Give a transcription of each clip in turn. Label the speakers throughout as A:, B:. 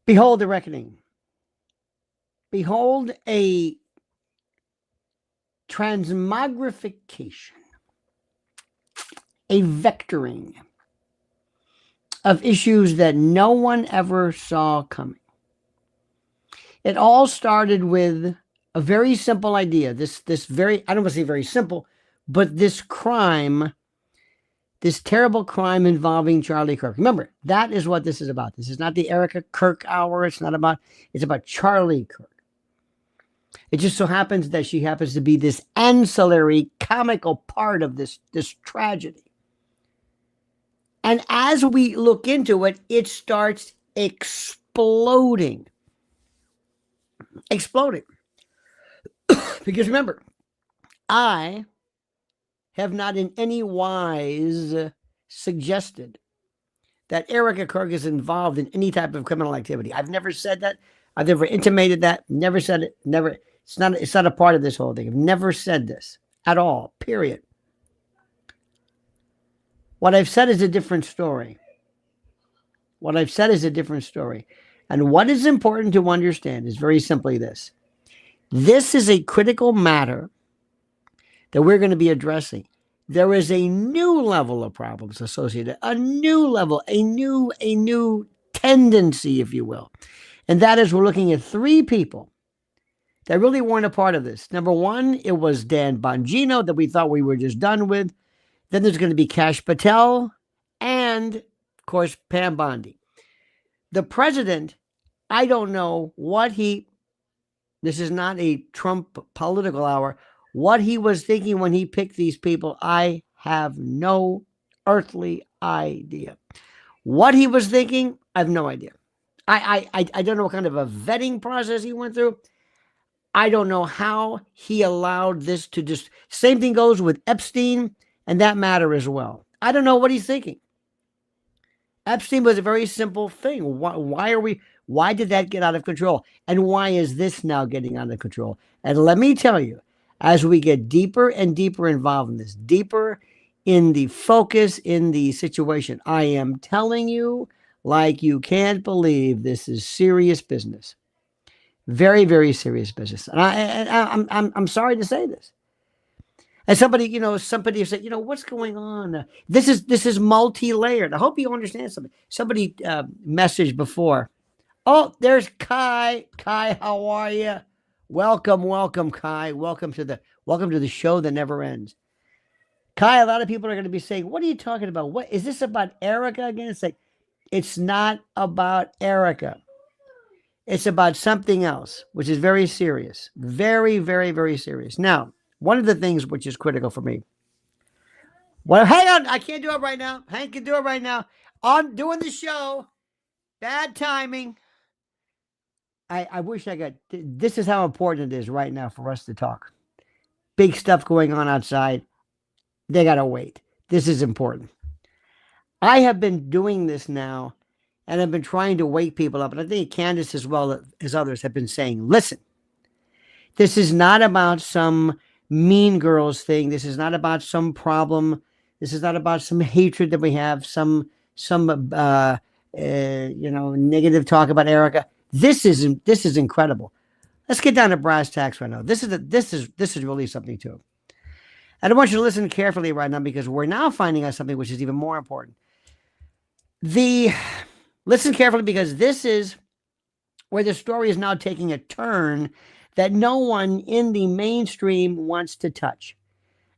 A: Behold the reckoning. Behold a transmogrification, a vectoring of issues that no one ever saw coming. It all started with a very simple idea. This very, I don't want to say very simple, but this crime, this terrible crime involving Charlie Kirk. Remember, that is what this is about. This is not the Erica Kirk hour. It's about Charlie Kirk. It just so happens that she happens to be this ancillary, comical part of this tragedy. And as we look into it, it starts exploding. Exploding. Because remember, I have not in any wise suggested that Erica Kirk is involved in any type of criminal activity. I've never said that. I've never intimated that. Never said it. Never. It's not a part of this whole thing. I've never said this at all. Period. What I've said is a different story. What I've said is a different story. And what is important to understand is very simply this. This is a critical matter that we're going to be addressing. There is a new level of problems associated, a new level, a new tendency, if you will. And that is we're looking at three people that really weren't a part of this. Number one, it was Dan Bongino that we thought we were just done with. Then there's going to be Kash Patel and, of course, Pam Bondi. The president, I don't know what this is not a Trump political hour, what he was thinking when he picked these people, I have no earthly idea. What he was thinking, I have no idea. I don't know what kind of a vetting process he went through. I don't know how he allowed this to just, same thing goes with Epstein and that matter as well. I don't know what he's thinking. Epstein was a very simple thing. Why did that get out of control? And why is this now getting out of control? And let me tell you, as we get deeper and deeper involved in this, deeper in the focus, in the situation, I am telling you, like you can't believe, this is serious business. Very, very serious business. And I'm sorry to say this. And somebody said, what's going on? This is multi-layered. I hope you understand something. Somebody messaged before. Oh, there's Kai. Kai, how are you? Welcome, Kai. Welcome to the show that never ends. Kai, a lot of people are going to be saying, what are you talking about? What is this about Erica again? It's like, it's not about Erica. It's about something else, which is very serious. Very, very, very serious. Now, one of the things which is critical for me. Well, hang on. I can't do it right now. Hank can do it right now. I'm doing the show. Bad timing. I wish I got. This is how important it is right now for us to talk. Big stuff going on outside. They got to wait. This is important. I have been doing this now, and I've been trying to wake people up. And I think Candace, as well as others, have been saying, listen, this is not about some mean girls thing. This is not about some problem. This is not about some hatred that we have, some negative talk about Erica. This is incredible. Let's get down to brass tacks right now. This is really something too. And I want you to listen carefully right now, because we're now finding out something which is even more important. Listen carefully, because this is where the story is now taking a turn that no one in the mainstream wants to touch.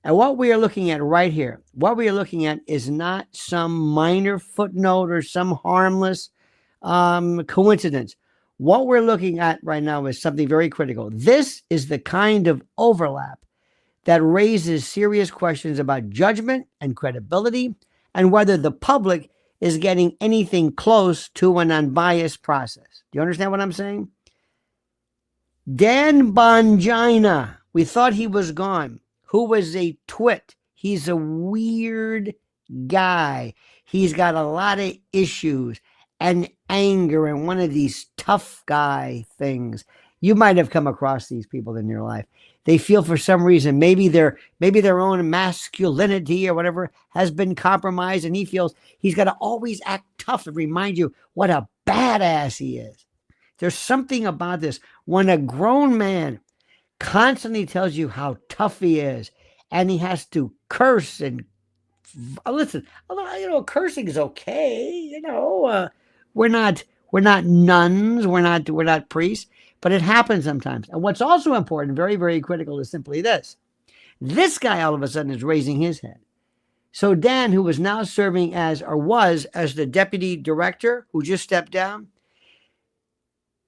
A: And what we are looking at right here, what we are looking at is not some minor footnote or some harmless coincidence. What we're looking at right now is something very critical. This is the kind of overlap that raises serious questions about judgment and credibility, and whether the public is getting anything close to an unbiased process. Do you understand what I'm saying? Dan Bongino, we thought he was gone, who was a twit. He's a weird guy. He's got a lot of issues and anger and one of these tough guy things. You might have come across these people in your life. They feel for some reason, maybe their own masculinity or whatever has been compromised, and he feels he's got to always act tough and remind you what a badass he is. There's something about this. When a grown man constantly tells you how tough he is, and he has to curse and listen, cursing is okay. We're not nuns, we're not priests, but it happens sometimes. And what's also important, very, very critical, is simply this. This guy all of a sudden is raising his head. So Dan, who was now serving as the deputy director who just stepped down,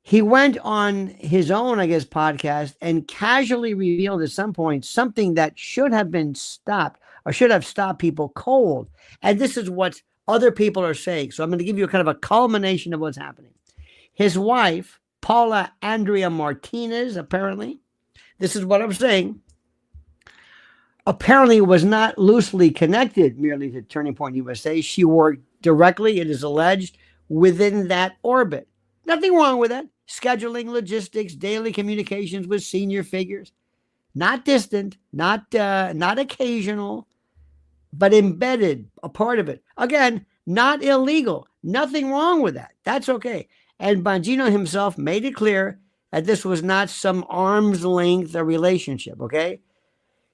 A: he went on his own, I guess, podcast and casually revealed at some point something that should have been stopped or should have stopped people cold. And this is what other people are saying. So I'm going to give you a kind of a culmination of what's happening. His wife, Paula Andrea Martinez, apparently, this is what I'm saying, apparently was not loosely connected merely to Turning Point USA. She worked directly, it is alleged, within that orbit. Nothing wrong with that. Scheduling, logistics, daily communications with senior figures. Not distant, not occasional, but embedded, a part of it. Again, not illegal. Nothing wrong with that. That's okay. And Bongino himself made it clear that this was not some arm's length relationship, okay?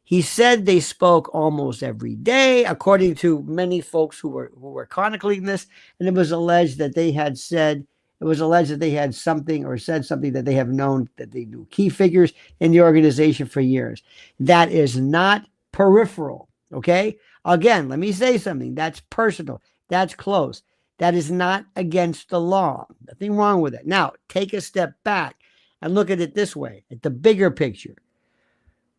A: He said they spoke almost every day, according to many folks who were chronicling this, and it was alleged that they had said something or said something that they have known, that they knew key figures in the organization for years. That is not peripheral, okay? Again, let me say something. That's personal. That's close. That is not against the law. Nothing wrong with it. Now, take a step back and look at it this way, at the bigger picture.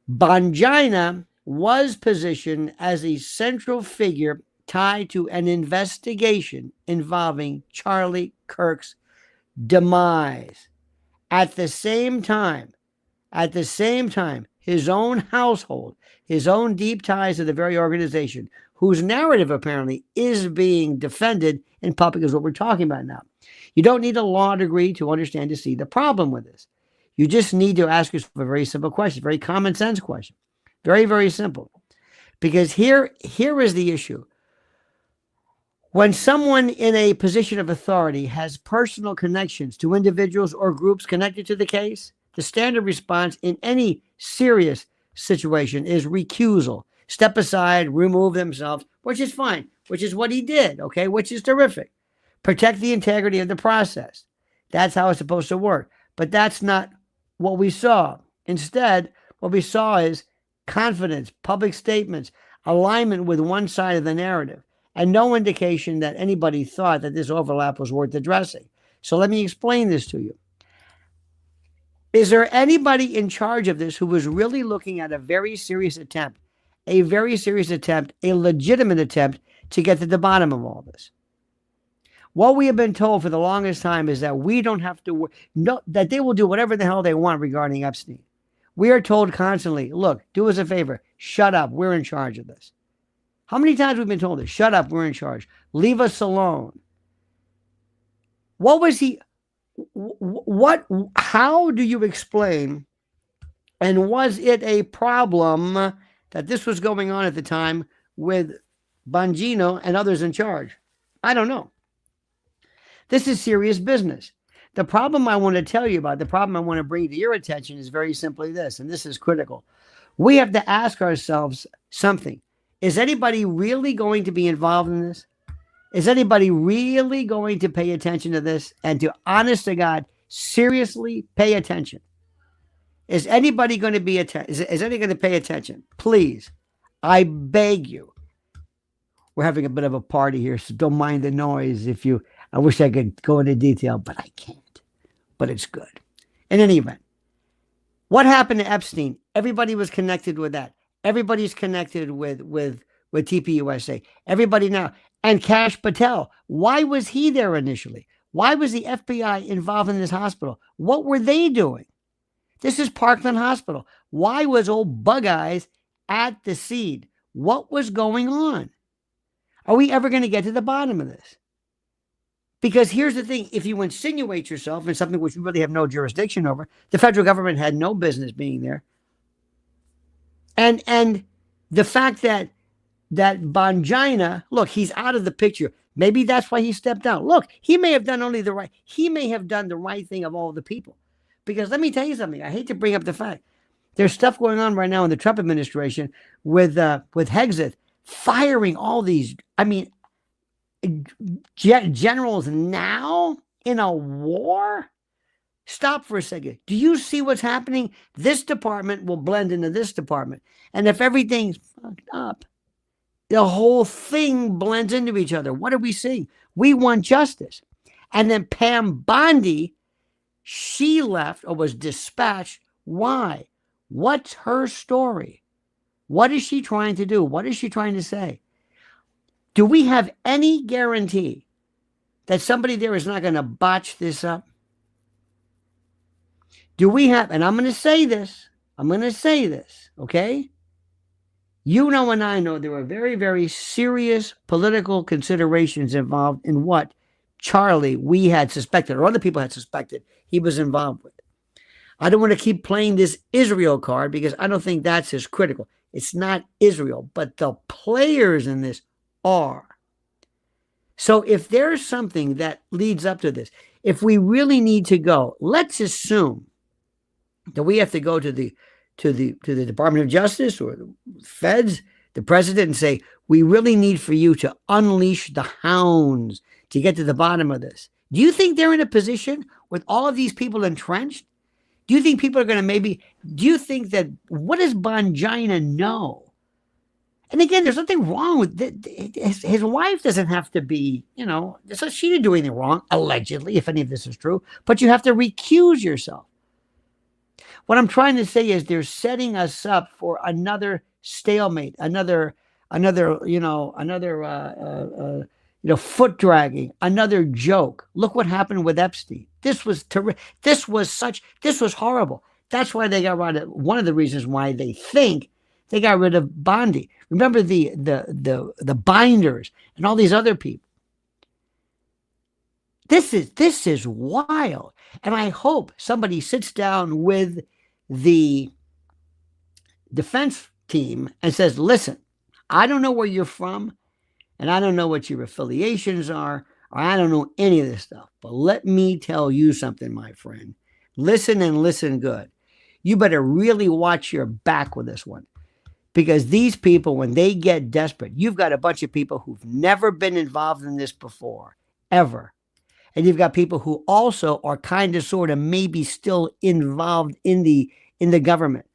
A: Bongino was positioned as a central figure tied to an investigation involving Charlie Kirk's demise. At the same time, his own household, his own deep ties to the very organization, whose narrative apparently is being defended in public, is what we're talking about now. You don't need a law degree to understand, to see the problem with this. You just need to ask yourself a very simple question, very common sense question. Very, very simple. Because here is the issue. When someone in a position of authority has personal connections to individuals or groups connected to the case, the standard response in any serious situation is recusal. Step aside, remove themselves, which is fine, which is what he did, okay, which is terrific. Protect the integrity of the process. That's how it's supposed to work. But that's not what we saw. Instead, what we saw is confidence, public statements, alignment with one side of the narrative, and no indication that anybody thought that this overlap was worth addressing. So let me explain this to you. Is there anybody in charge of this who was really looking at a very serious attempt, a legitimate attempt to get to the bottom of all this? What we have been told for the longest time is that we don't have to, that they will do whatever the hell they want regarding Epstein. We are told constantly, look, do us a favor, shut up, we're in charge of this. How many times we've been told this? Shut up, we're in charge. Leave us alone. What was he, how do you explain, and was it a problem that this was going on at the time with Bongino and others in charge? I don't know. This is serious business. The problem I want to tell you about, the problem I want to bring to your attention is very simply this, and this is critical. We have to ask ourselves something. Is anybody really going to be involved in this? Is anybody really going to pay attention to this and to, honest to God, seriously pay attention? Is anybody going to be is anybody going to pay attention? Please, I beg you. We're having a bit of a party here, so don't mind the noise. I wish I could go into detail, but I can't. But it's good. In any event, what happened to Epstein? Everybody was connected with that. Everybody's connected with TPUSA. Everybody now. And Kash Patel. Why was he there initially? Why was the FBI involved in this hospital? What were they doing? This is Parkland Hospital. Why was old Bug Eyes at the scene? What was going on? Are we ever going to get to the bottom of this? Because here's the thing. If you insinuate yourself in something which you really have no jurisdiction over, the federal government had no business being there. And the fact that Bongino, look, he's out of the picture. Maybe that's why he stepped down. Look, he may have done the right thing of all the people. Because let me tell you something. I hate to bring up the fact there's stuff going on right now in the Trump administration with Hegseth firing all these, generals now in a war. Stop for a second. Do you see what's happening? This department will blend into this department. And if everything's fucked up, the whole thing blends into each other. What are we seeing? We want justice. And then Pam Bondi, she left or was dispatched. Why? What's her story? What is she trying to do? What is she trying to say? Do we have any guarantee that somebody there is not going to botch this up? Do we have, and I'm going to say this, okay? You know and I know there are very, very serious political considerations involved in what Charlie, we had suspected, or other people had suspected he was involved with. I don't want to keep playing this Israel card because I don't think that's as critical. It's not Israel, but the players in this are. So if there's something that leads up to this, if we really need to go, let's assume that we have to go to the Department of Justice or the feds, the president, and say, we really need for you to unleash the hounds to get to the bottom of this. Do you think they're in a position with all of these people entrenched? Do you think people are going to do you think that, what does Bongino know? And again, there's nothing wrong with it. His wife doesn't have to be, so she didn't do anything wrong, allegedly, if any of this is true, but you have to recuse yourself. What I'm trying to say is they're setting us up for another stalemate, another foot dragging, another joke. Look what happened with Epstein. This was terrific. This was horrible. That's why they got rid of, one of the reasons why they think they got rid of Bondi. Remember the binders and all these other people. This is wild. And I hope somebody sits down with the defense team and says, listen, I don't know where you're from, and I don't know what your affiliations are, or I don't know any of this stuff. But let me tell you something, my friend. Listen and listen good. You better really watch your back with this one. Because these people, when they get desperate, you've got a bunch of people who've never been involved in this before, ever. And you've got people who also are kind of, sort of, maybe still involved in the government.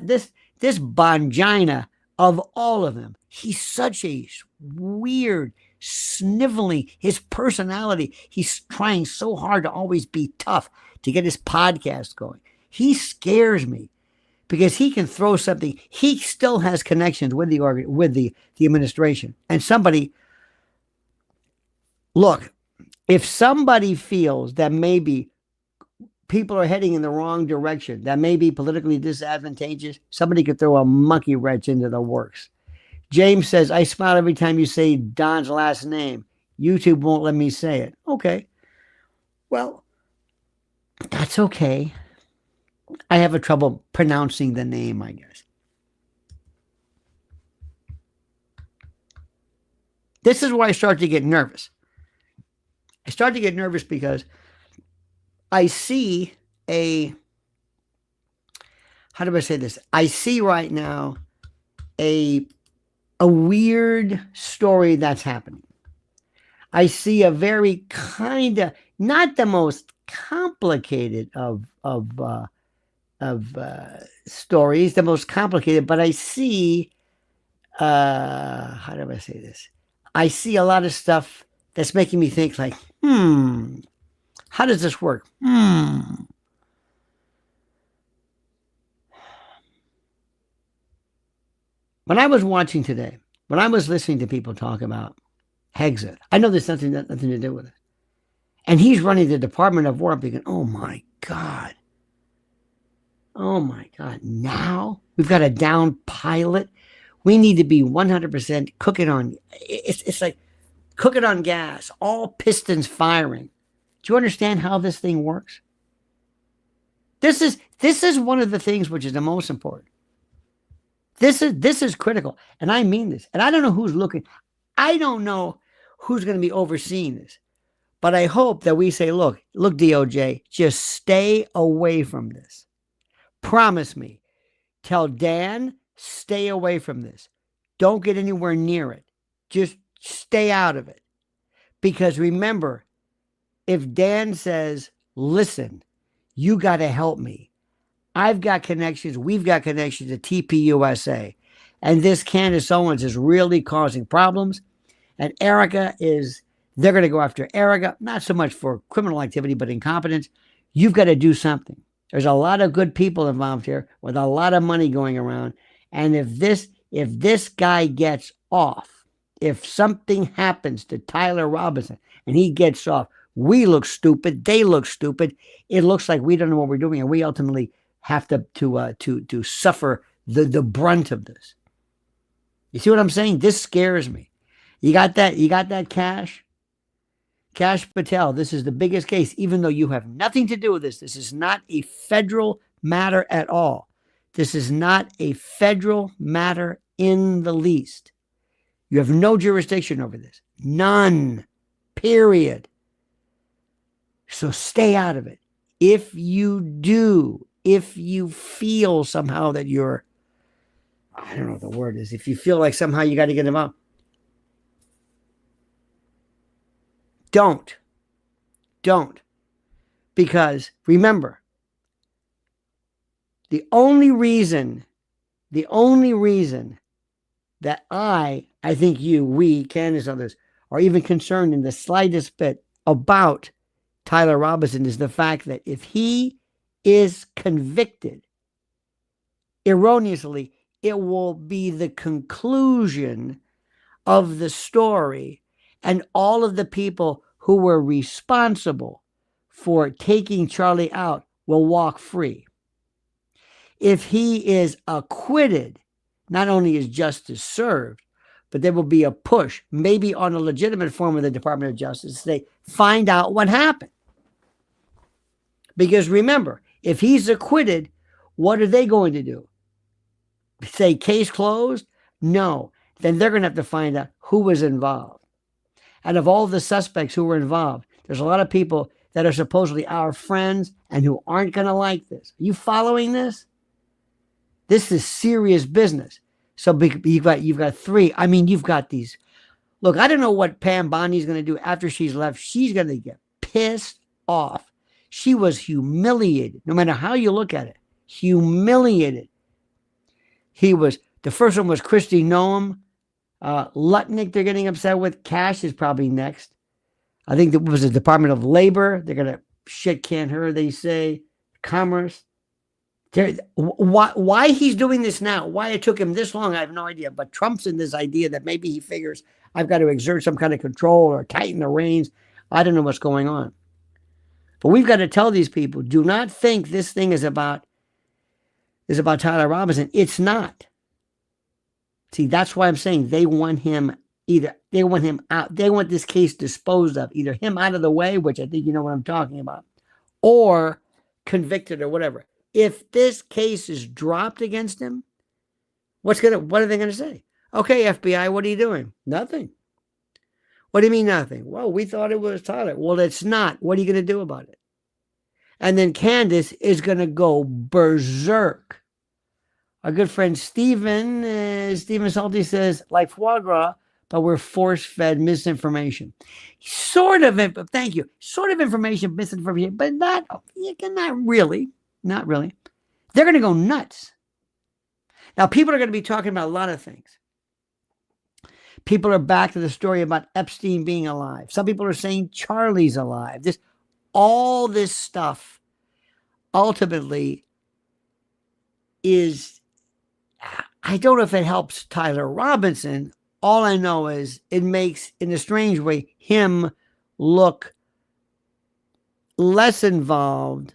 A: This Bongino, of all of them, he's such a weird, sniveling, his personality. He's trying so hard to always be tough to get his podcast going. He scares me because he can throw something. He still has connections with the administration. And somebody, look. If somebody feels that maybe people are heading in the wrong direction, that may be politically disadvantageous, somebody could throw a monkey wrench into the works. James says, I smile every time you say Don's last name. YouTube won't let me say it. Okay. Well, that's okay. I have a trouble pronouncing the name, I guess. This is where I start to get nervous. I start to get nervous because I see how do I say this? I see right now a weird story that's happening. I see a very kind of, not the most complicated of stories, the most complicated, but I see, how do I say this? I see a lot of stuff that's making me think like, how does this work? When I was watching today, when I was listening to people talk about Hegseth, I know there's nothing to do with it. And he's running the Department of War, thinking, oh my God. Now we've got a down pilot. We need to be 100% cooking on, it's like cooking on gas, all pistons firing. Do you understand how this thing works? This is one of the things which is the most important. This is critical. And I mean this. And I don't know who's looking. I don't know who's going to be overseeing this. But I hope that we say, look, DOJ, just stay away from this. Promise me. Tell Dan, stay away from this. Don't get anywhere near it. Just stay out of it. Because remember, if Dan says, listen, you got to help me. I've got connections. We've got connections to TPUSA. And this Candace Owens is really causing problems. And they're going to go after Erica, not so much for criminal activity, but incompetence. You've got to do something. There's a lot of good people involved here with a lot of money going around. And if this guy gets off, if something happens to Tyler Robinson and he gets off, we look stupid. They look stupid. It looks like we don't know what we're doing, and we ultimately have to suffer the brunt of this. You see what I'm saying? This scares me. You got that, Cash? Cash Patel, this is the biggest case, even though you have nothing to do with this. This is not a federal matter at all. This is not a federal matter in the least. You have no jurisdiction over this. None. Period. So stay out of it. If you feel somehow that you're, I don't know what the word is, if you feel like somehow you got to get involved, don't. Because remember, the only reason that I think we, Candace, others, are even concerned in the slightest bit about Tyler Robinson is the fact that if he is convicted erroneously, it will be the conclusion of the story, and all of the people who were responsible for taking Charlie out will walk free. If he is acquitted, not only is justice served, but there will be a push, maybe on a legitimate form of the Department of Justice, to find out what happened. Because remember, if he's acquitted, what are they going to do? Say case closed? No. Then they're going to have to find out who was involved. And of all the suspects who were involved, there's a lot of people that are supposedly our friends and who aren't going to like this. Are you following this? This is serious business. So you've got three. I mean, you've got these. Look, I don't know what Pam Bondi's going to do after she's left. She's going to get pissed off. She was humiliated, no matter how you look at it. Humiliated. The first one was Kristi Noem. Lutnick, they're getting upset with. Cash is probably next. I think it was the Department of Labor. They're going to shit can her, they say. Commerce. Why he's doing this now, why it took him this long, I have no idea. But Trump's in this idea that maybe he figures I've got to exert some kind of control or tighten the reins. I don't know what's going on. But we've got to tell these people, do not think this thing is about Tyler Robinson. It's not. See, that's why I'm saying they want him out. They want this case disposed of, either him out of the way, which I think you know what I'm talking about, or convicted or whatever. If this case is dropped against him, what are they going to say? Okay, FBI, what are you doing? Nothing. What do you mean nothing? Well, we thought it was Tyler. Well, it's not. What are you going to do about it? And then Candace is going to go berserk. Our good friend Stephen Salty says, like foie gras, but we're force-fed misinformation. Sort of information, misinformation, but not really. Not really. They're going to go nuts. Now, people are going to be talking about a lot of things. People are back to the story about Epstein being alive. Some people are saying Charlie's alive. All this stuff ultimately is, I don't know if it helps Tyler Robinson. All I know is it makes, in a strange way, him look less involved,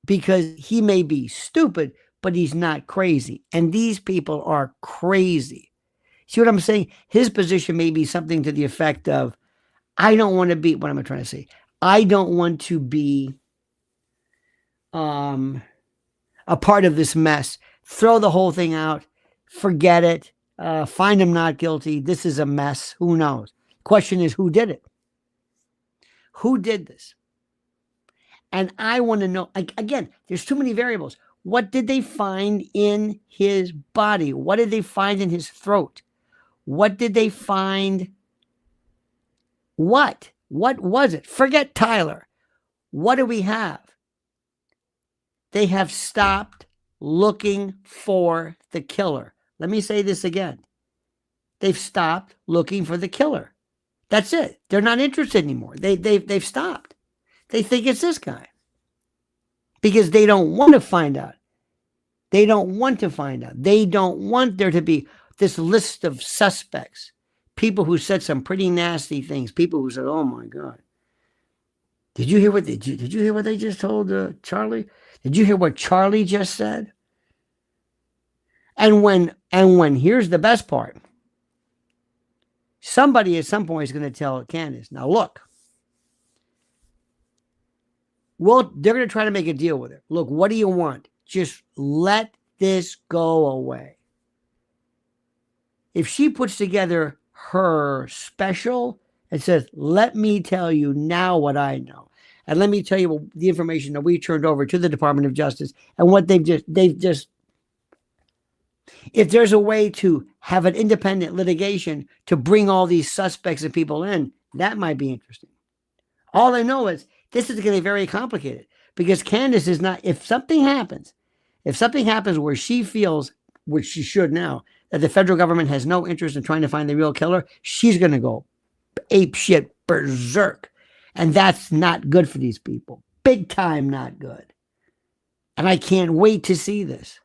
A: because he may be stupid, but he's not crazy. And these people are crazy. See what I'm saying? His position may be something to the effect of, I don't want to be, what am I trying to say? I don't want to be a part of this mess. Throw the whole thing out. Forget it. Find him not guilty. This is a mess. Who knows? Question is, who did it? Who did this? And I want to know, again, there's too many variables. What did they find in his body? What did they find in his throat? What did they find? What was it? Forget Tyler. What do we have? They have stopped looking for the killer. Let me say this again. They've stopped looking for the killer. That's it. They're not interested anymore. They've stopped. They think it's this guy. Because they don't want to find out. They don't want to find out. They don't want there to be this list of suspects. People who said some pretty nasty things. People who said, "Oh my God, did you hear what did you hear what they just told Charlie? Did you hear what Charlie just said?" And when here's the best part. Somebody at some point is going to tell Candace, "Now look, well, they're going to try to make a deal with her. Look, what do you want? Just let this go away." If she puts together her special and says, "Let me tell you now what I know. And let me tell you the information that we turned over to the Department of Justice and what they've just, if there's a way to have an independent litigation to bring all these suspects and people in, that might be interesting." All I know is this is going to be very complicated because Candace is not, if something happens where she feels, which she should now, that the federal government has no interest in trying to find the real killer, she's going to go ape shit berserk. And that's not good for these people. Big time not good. And I can't wait to see this.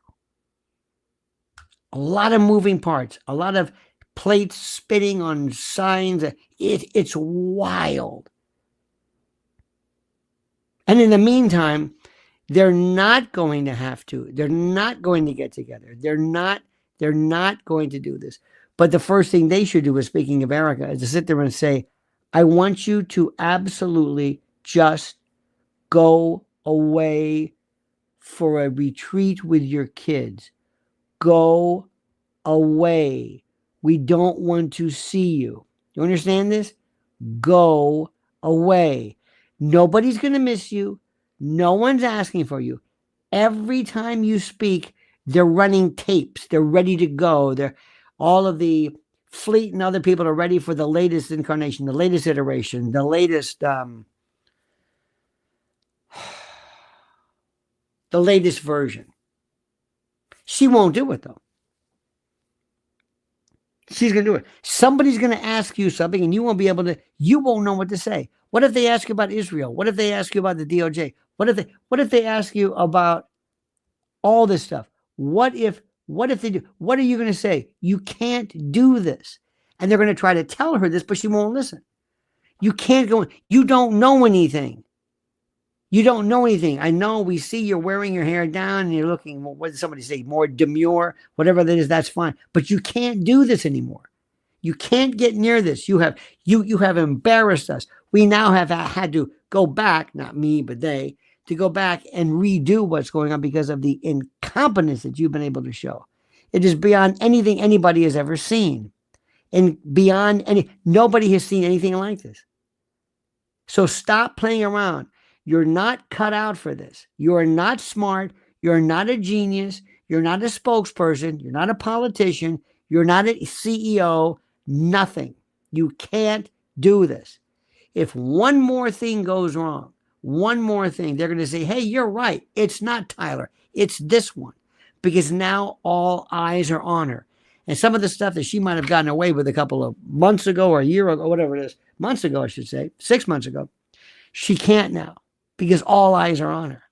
A: A lot of moving parts, a lot of plates spinning on signs. It's wild. And in the meantime, they're not going to have to. They're not going to get together. They're not going to do this. But the first thing they should do, is, speaking of Erica, is to sit there and say, "I want you to absolutely just go away for a retreat with your kids. Go away. We don't want to see you." You understand this? Go away. Nobody's going to miss you. No one's asking for you. Every time you speak, they're running tapes. They're ready to go. All of the fleet and other people are ready for the latest incarnation, the latest iteration, the latest version. She won't do it, though. She's going to do it. Somebody's going to ask you something and you won't know what to say. What if they ask you about Israel? What if they ask you about the DOJ? What if they ask you about all this stuff? What if they do? What are you going to say? You can't do this. And they're going to try to tell her this, but she won't listen. You can't go. You don't know anything. You don't know anything. I know we see you're wearing your hair down and you're looking, what did somebody say, more demure, whatever that is, that's fine. But you can't do this anymore. You can't get near this. You have embarrassed us. We now have had to go back, not me, but they, to go back and redo what's going on because of the incompetence that you've been able to show. It is beyond anything anybody has ever seen. And nobody has seen anything like this. So stop playing around. You're not cut out for this. You are not smart. You're not a genius. You're not a spokesperson. You're not a politician. You're not a CEO. Nothing. You can't do this. If one more thing goes wrong, one more thing, they're going to say, "Hey, you're right. It's not Tyler. It's this one." Because now all eyes are on her. And some of the stuff that she might have gotten away with a couple of months ago or a year ago, whatever it is, months ago, I should say, 6 months ago, she can't now because all eyes are on her.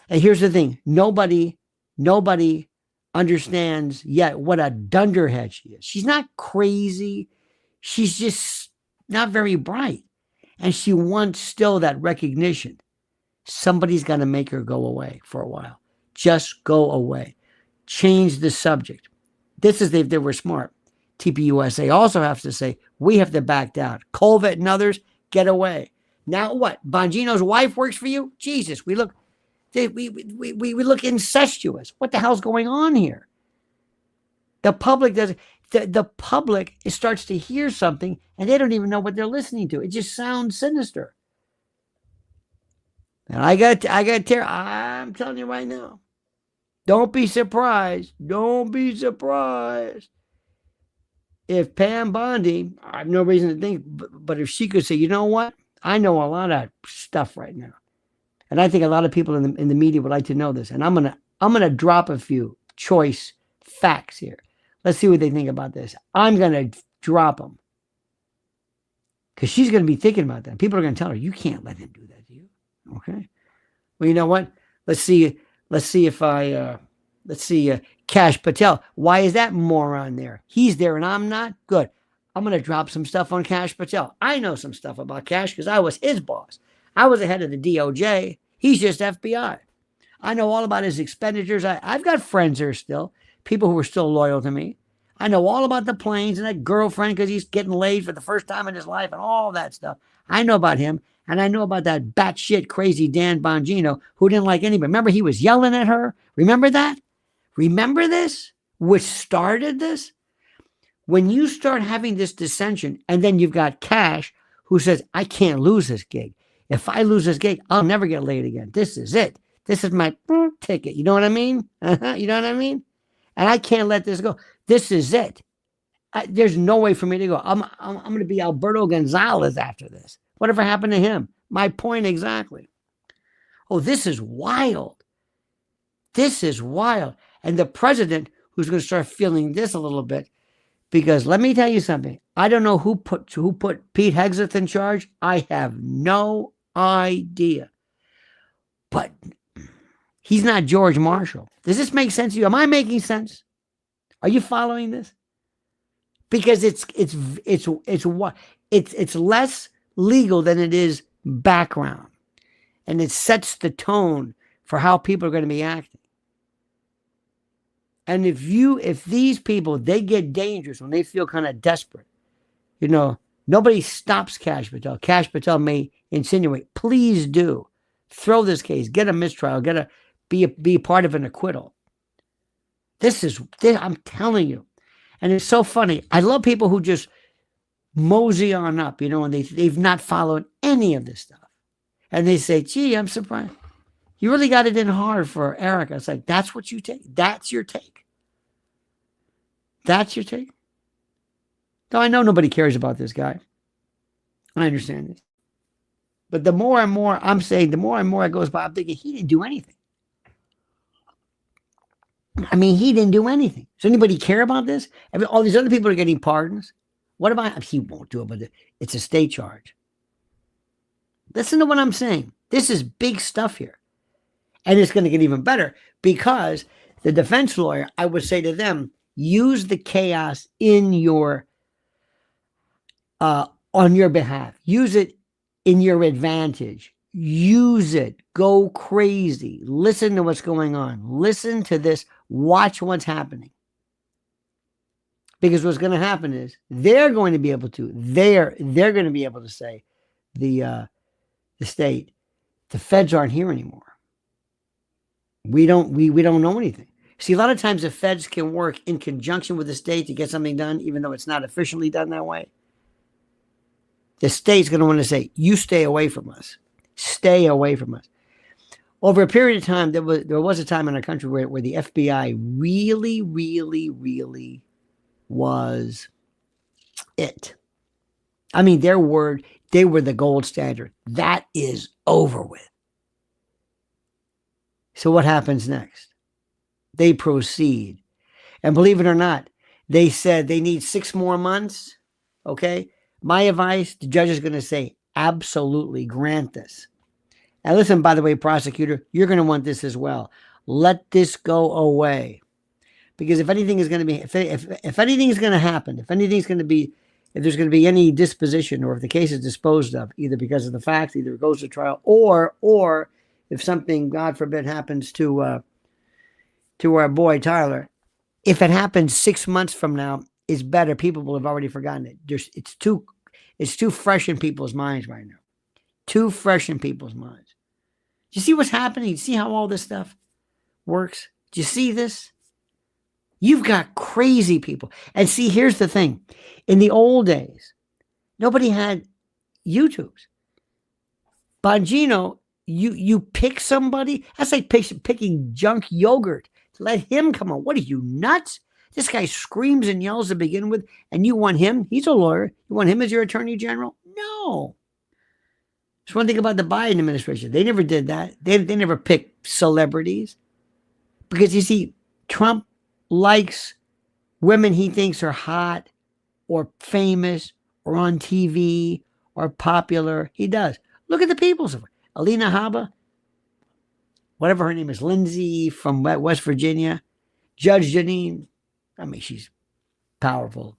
A: And here's the thing. Nobody understands yet what a dunderhead she is. She's not crazy. She's just not very bright. And she wants still that recognition. Somebody's got to make her go away for a while. Just go away. Change the subject. This is if they were smart. TPUSA also has to say, we have to back down. Colvett and others, get away. Now what? Bongino's wife works for you? Jesus, we look incestuous. What the hell's going on here? The public doesn't. the public starts to hear something and they don't even know what they're listening to. It just sounds sinister. And I'm telling you right now, don't be surprised. Don't be surprised if Pam Bondi, I have no reason to think, but if she could say, you know what? I know a lot of stuff right now. And I think a lot of people in the media would like to know this. And I'm gonna drop a few choice facts here. Let's see what they think about this. I'm gonna drop them. Because she's gonna be thinking about that. People are gonna tell her, you can't let him do that to you. Okay. Well, you know what? Let's see Kash Patel. Why is that moron there? He's there and I'm not? Good. I'm going to drop some stuff on Kash Patel. I know some stuff about Kash because I was his boss. I was the head of the DOJ. He's just FBI. I know all about his expenditures. I've got friends there still, people who are still loyal to me. I know all about the planes and that girlfriend because he's getting laid for the first time in his life and all that stuff. I know about him. And I know about that batshit crazy Dan Bongino who didn't like anybody. Remember, he was yelling at her. Remember that? Remember this? Which started this? When you start having this dissension, and then you've got Kash who says, I can't lose this gig. If I lose this gig, I'll never get laid again. This is it. This is my ticket. You know what I mean? You know what I mean? And I can't let this go. This is it. There's no way for me to go. I'm going to be Alberto Gonzalez after this. Whatever happened to him? My point exactly. Oh, this is wild. This is wild. And the president, who's going to start feeling this a little bit, because let me tell you something. I don't know who put Pete Hegseth in charge. I have no idea. But he's not George Marshall. Does this make sense to you? Am I making sense? Are you following this? Because it's less legal than it is background. And it sets the tone for how people are going to be acting. And if these people, they get dangerous when they feel kind of desperate, you know, nobody stops Kash Patel. Kash Patel may insinuate, please do throw this case, get a mistrial, be part of an acquittal. I'm telling you. And it's so funny. I love people who just mosey on up, you know, and they've not followed any of this stuff. And they say, gee, I'm surprised. You really got it in hard for Erica. It's like, that's what you take. That's your take. That's your take. Though I know nobody cares about this guy. I understand this. But the more and more I'm saying, the more and more it goes by, I'm thinking he didn't do anything. I mean, he didn't do anything. Does anybody care about this? I mean, all these other people are getting pardons. What about, he won't do it, but it's a state charge. Listen to what I'm saying. This is big stuff here. And it's going to get even better because the defense lawyer, I would say to them, use the chaos in your, on your behalf. Use it in your advantage. Use it. Go crazy. Listen to what's going on. Listen to this. Watch what's happening. Because what's going to happen is they're going to be able to, they're going to be able to say, the state, the feds aren't here anymore. We don't know anything. See, a lot of times the feds can work in conjunction with the state to get something done, even though it's not officially done that way. The state's going to want to say, you stay away from us. Stay away from us. Over a period of time, there was a time in our country where the FBI really, really, really was it. I mean, they were the gold standard. That is over with. So what happens next? They proceed. And believe it or not, they said they need 6 more months. Okay. My advice, the judge is going to say, absolutely grant this. And listen, by the way, prosecutor, you're going to want this as well. Let this go away. Because if anything is going to be, if anything is going to happen, if there's going to be any disposition or if the case is disposed of, either because of the facts, either it goes to trial or if something, God forbid, happens to our boy Tyler, if it happens 6 months from now, it's better. People will have already forgotten it. It's too fresh in people's minds right now. Too fresh in people's minds. Do you see what's happening? You see how all this stuff works? Do you see this? You've got crazy people. And see, here's the thing. In the old days, nobody had YouTubes. Bongino, you pick somebody, that's like picking junk yogurt. Let him come on. What are you, nuts? This guy screams and yells to begin with, and you want him? He's a lawyer. You want him as your attorney general? No. That's one thing about the Biden administration. They never did that. They never picked celebrities. Because you see, Trump likes women he thinks are hot or famous or on TV or popular. He does. Look at the people's of Alina Habba, whatever her name is, Lindsay from West Virginia, Judge Janine. I mean, she's powerful.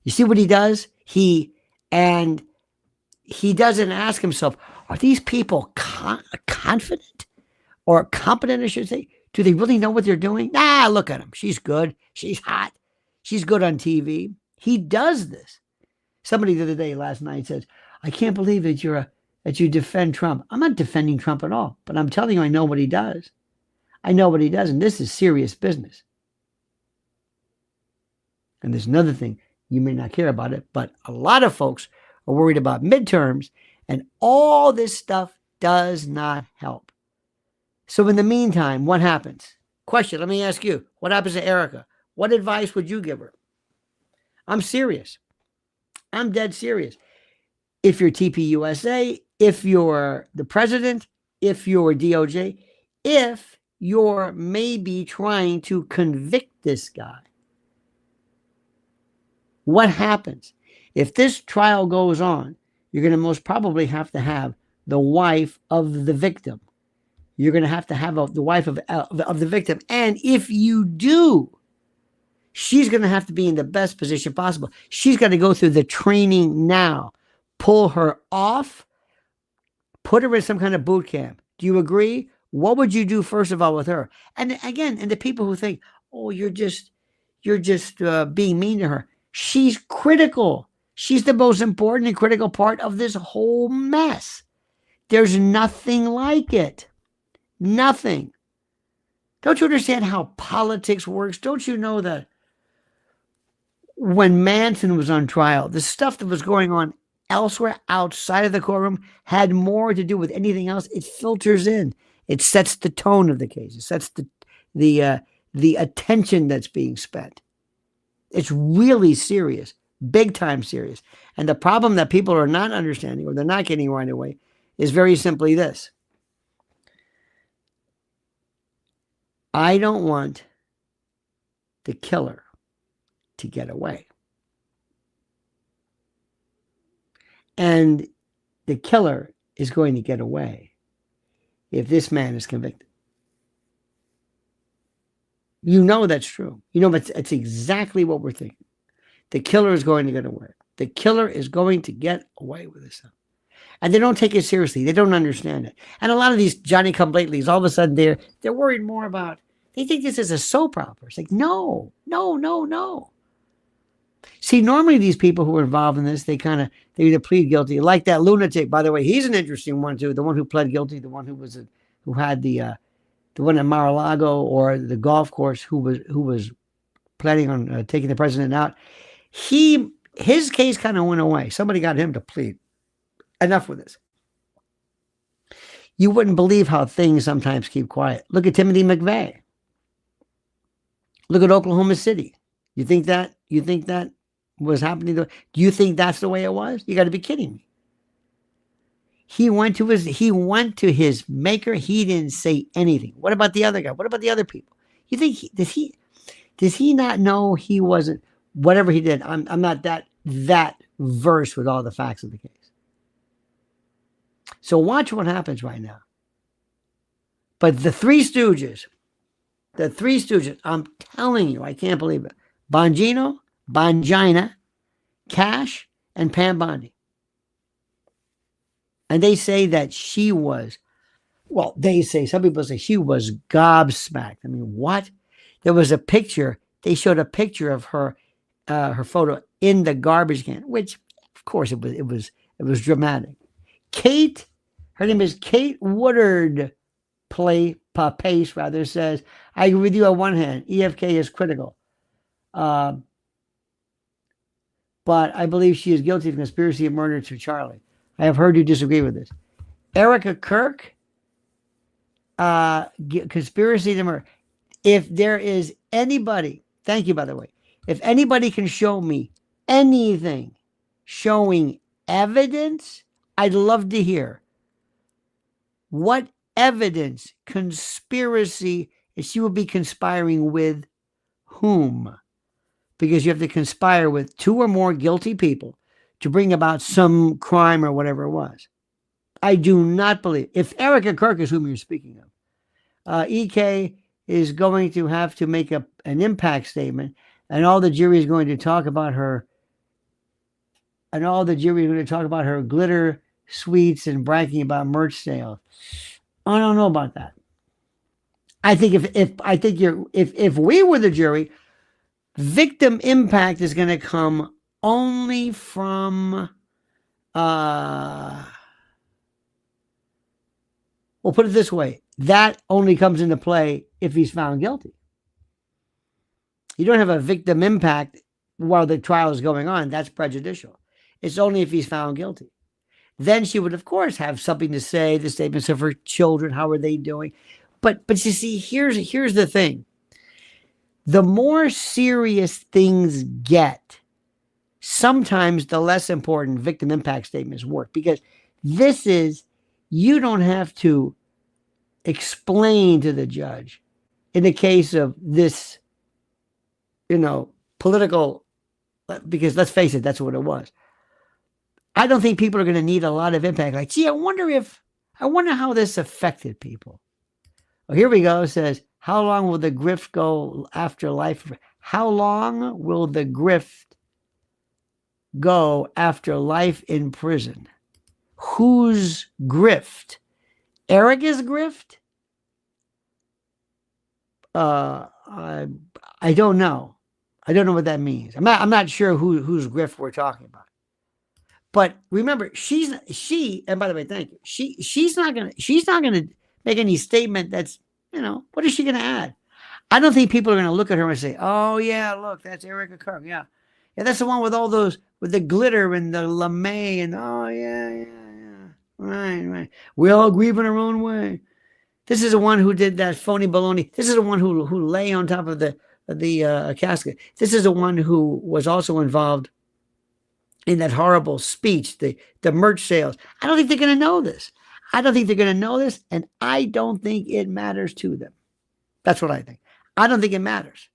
A: You see what he does? He doesn't ask himself, are these people confident or competent, I should say? Do they really know what they're doing? Nah, look at them. She's good. She's hot. She's good on TV. He does this. Somebody the other day, last night, says, I can't believe that you defend Trump. I'm not defending Trump at all, but I'm telling you, I know what he does. I know what he does, and this is serious business. And there's another thing, you may not care about it, but a lot of folks are worried about midterms, and all this stuff does not help. So in the meantime, what happens? Question, let me ask you, what happens to Erica? What advice would you give her? I'm serious. I'm dead serious. If you're TPUSA, if you're the president, if you're DOJ, if you're maybe trying to convict this guy, what happens? If this trial goes on, you're going to most probably have to have the wife of the victim. You're going to have the wife of the victim. And if you do, she's going to have to be in the best position possible. She's got to go through the training now. Pull her off, put her in some kind of boot camp. Do you agree? What would you do first of all with her? And again, and the people who think, oh, you're just being mean to her. She's critical. She's the most important and critical part of this whole mess. There's nothing like it. Nothing. Don't you understand how politics works? Don't you know that when Manson was on trial, the stuff that was going on elsewhere outside of the courtroom had more to do with anything else? It filters in. It sets the tone of the case. It sets the attention that's being spent. It's really serious, big time serious. And the problem that people are not understanding, or they're not getting right away, is very simply this. I don't want the killer to get away. And the killer is going to get away if this man is convicted. You know that's true. You know it's exactly what we're thinking. The killer is going to get away. The killer is going to get away with this stuff. And they don't take it seriously. They don't understand it. And a lot of these Johnny-come-latelys, all of a sudden they're worried more about, they think this is a soap opera. It's like, no. See, normally these people who are involved in this, they either plead guilty. Like that lunatic, by the way, he's an interesting one too. The one who pled guilty, the one who had the one at Mar-a-Lago or the golf course, who was planning on taking the president out. His case kind of went away. Somebody got him to plead. Enough with this. You wouldn't believe how things sometimes keep quiet. Look at Timothy McVeigh. Look at Oklahoma City. You think that was happening? Do you think that's the way it was? You got to be kidding me. He went to his maker. He didn't say anything. What about the other guy? What about the other people? You think does he not know he wasn't, whatever he did? I'm not that versed with all the facts of the case. So watch what happens right now. But the three Stooges, I'm telling you, I can't believe it. Bongino, Bongina, Cash, and Pam Bondi. And they say that she was, some people say she was gobsmacked. I mean, what? There was a picture. They showed a picture of her photo in the garbage can, which, of course, it was dramatic. Her name is Kate Woodard Pace, says, I agree with you on one hand, EFK is critical. Uh, but I believe she is guilty of conspiracy of murder to Charlie. I have heard you disagree with this. Erica Kirk, conspiracy to murder. If there is anybody, thank you, by the way, if anybody can show me anything showing evidence, I'd love to hear what evidence, conspiracy, she would be conspiring with whom? Because you have to conspire with two or more guilty people to bring about some crime or whatever it was. I do not believe, if Erica Kirk is whom you're speaking of, EK is going to have to make an impact statement, and all the jury is going to talk about her, and all the jury is going to talk about her glitter sweets and bragging about merch sales. I don't know about that. I think if we were the jury, victim impact is going to come only from we'll put it this way, that only comes into play if he's found guilty. You don't have a victim impact while the trial is going on. That's prejudicial. It's only if he's found guilty. Then she would, of course, have something to say, the statements of her children, how are they doing? But you see, here's the thing. The more serious things get, sometimes the less important victim impact statements work, because this is, you don't have to explain to the judge in the case of this, political, because let's face it, that's what it was. I don't think people are going to need a lot of impact. Like, gee, I wonder how this affected people. Well, here we go. It says, how long will the grift go after life? How long will the grift go after life in prison? Whose grift? Erica's grift? I don't know. I don't know what that means. I'm not sure whose grift we're talking about. But remember, and by the way, thank you. She's not gonna make any statement that's, what is she gonna add? I don't think people are gonna look at her and say, oh yeah, look, that's Erica Kirk. Yeah. Yeah, that's the one with all those, with the glitter and the lame, and oh yeah. Right. We all grieve in our own way. This is the one who did that phony baloney. This is the one who lay on top of the casket. This is the one who was also involved in that horrible speech, the merch sales. I don't think they're going to know this. And I don't think it matters to them. That's what I think. I don't think it matters.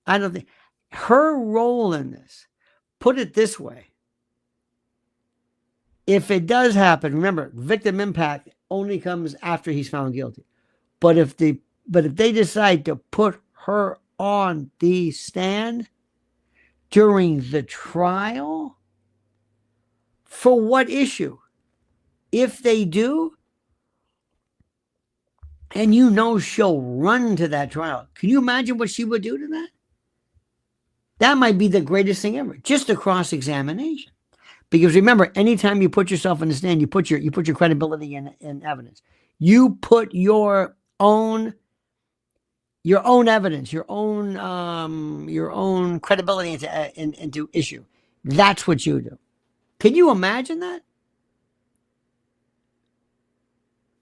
A: I don't think her role in this, put it this way, if it does happen, remember, victim impact only comes after he's found guilty. But if they decide to put her on the stand during the trial, for what issue? If they do, and she'll run to that trial, can you imagine what she would do to that? That might be the greatest thing ever, just a cross-examination. Because remember, anytime you put yourself in the stand, you put your credibility in evidence. You put your own evidence, your own credibility into issue. That's what you do. Can you imagine that?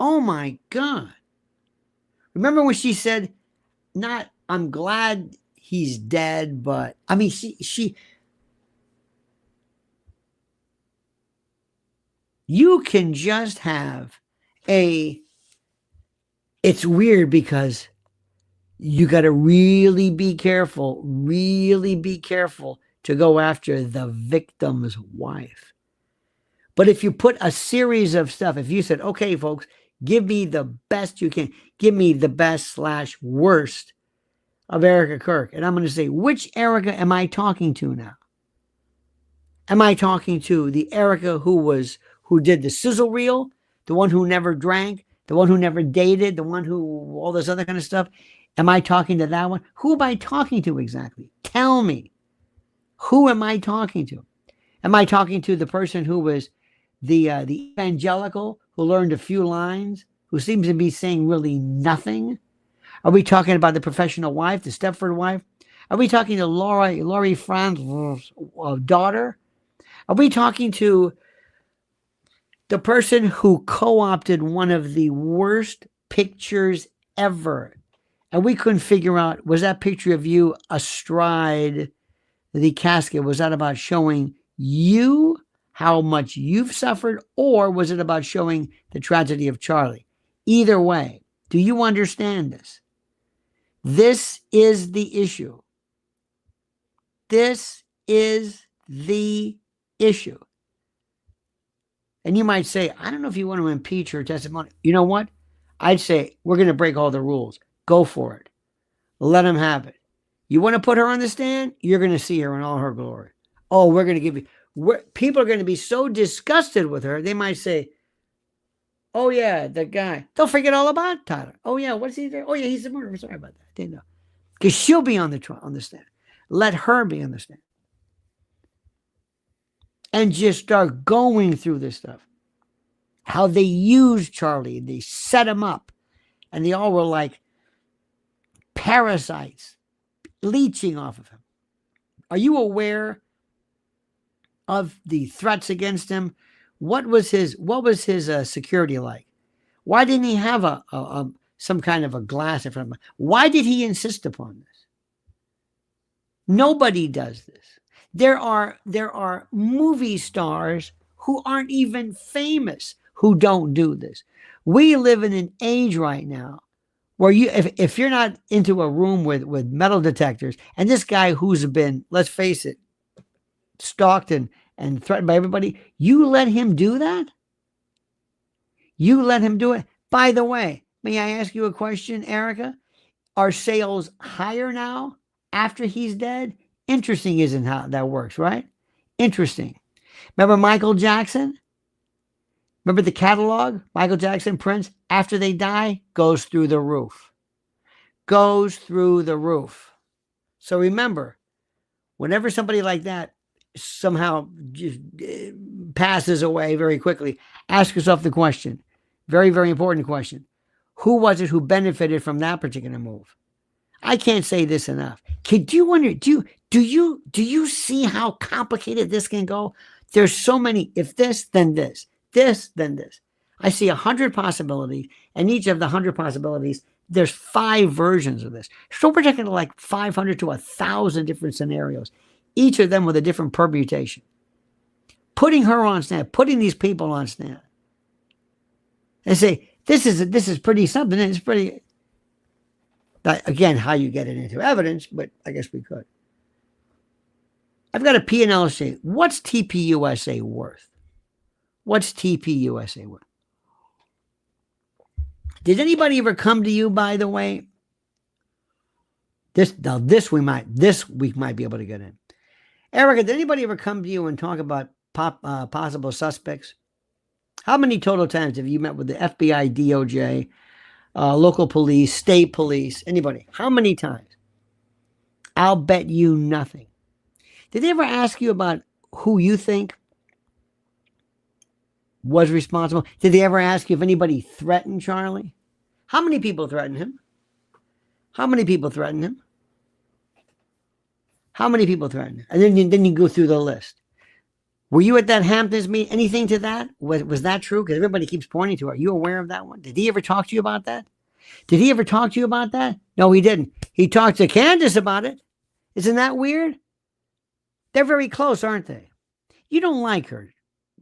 A: Oh my God. Remember when she said, I'm glad he's dead, but I mean, you can just have it's weird because you got to really be careful to go after the victim's wife. But if you put a series of stuff, if you said, okay, folks, give me the best you can, give me the best/worst of Erica Kirk. And I'm going to say, which Erica am I talking to now? Am I talking to the Erica who did the sizzle reel, the one who never drank, the one who never dated, the one who, all this other kind of stuff? Am I talking to that one? Who am I talking to exactly? Tell me. Who am I talking to? Am I talking to the person who was the evangelical who learned a few lines, who seems to be saying really nothing? Are we talking about the professional wife, the Stepford wife? Are we talking to Laurie Franz's daughter? Are we talking to the person who co-opted one of the worst pictures ever? And we couldn't figure out, was that picture of you astride the casket, was that about showing you how much you've suffered, or was it about showing the tragedy of Charlie? Either way, do you understand this? This is the issue. This is the issue. And you might say, I don't know if you want to impeach her testimony. You know what? I'd say, we're going to break all the rules. Go for it. Let him have it. You want to put her on the stand? You're going to see her in all her glory. Oh, we're going to give you... people are going to be so disgusted with her, they might say, oh, yeah, the guy. They'll forget all about Tyler. Oh, yeah, what's he there? Oh, yeah, he's the murderer. Sorry about that. Didn't know. Because she'll be on the stand. Let her be on the stand. And just start going through this stuff. How they used Charlie. They set him up. And they all were like parasites leeching off of him. Are you aware of the threats against him? What was his security like? Why didn't he have some kind of a glass in front of him? Why did he insist upon this? Nobody does this. There are movie stars who aren't even famous who don't do this. We live in an age right now where if you're not into a room with metal detectors, and this guy who's been, let's face it, stalked and threatened by everybody, you let him do that? You let him do it? By the way, may I ask you a question, Erica? Are sales higher now after he's dead? Interesting, isn't how that works, right? Interesting. Remember Michael Jackson? Remember the catalog? Michael Jackson, Prince, after they die, goes through the roof. Goes through the roof. So remember, whenever somebody like that somehow just passes away very quickly, ask yourself the question, very, very important question. Who was it who benefited from that particular move? I can't say this enough. Do you wonder, do you see how complicated this can go? There's so many, if this, then this. This, then this. I see 100 possibilities, and each of the 100 possibilities, there's 5 versions of this. So we're talking like 500 to 1,000 different scenarios, each of them with a different permutation. Putting her on stand, putting these people on stand, and say, this is pretty something, and it's pretty, again, how you get it into evidence, but I guess we could. I've got a P&L sheet. What's TPUSA worth? What's TPUSA worth? Did anybody ever come to you, by the way? This week might be able to get in. Erica, did anybody ever come to you and talk about possible suspects? How many total times have you met with the FBI, DOJ, local police, state police, anybody? How many times? I'll bet you nothing. Did they ever ask you about who you think was responsible? Did they ever ask you if anybody threatened Charlie? How many people threatened him? How many people threatened him? How many people threatened him? And then you go through the list. Were you at that Hamptons meeting? Anything to that? Was that true? Because everybody keeps pointing to it. Are you aware of that one? Did he ever talk to you about that? Did he ever talk to you about that? No, he didn't. He talked to Candace about it. Isn't that weird? They're very close, aren't they? You don't like her.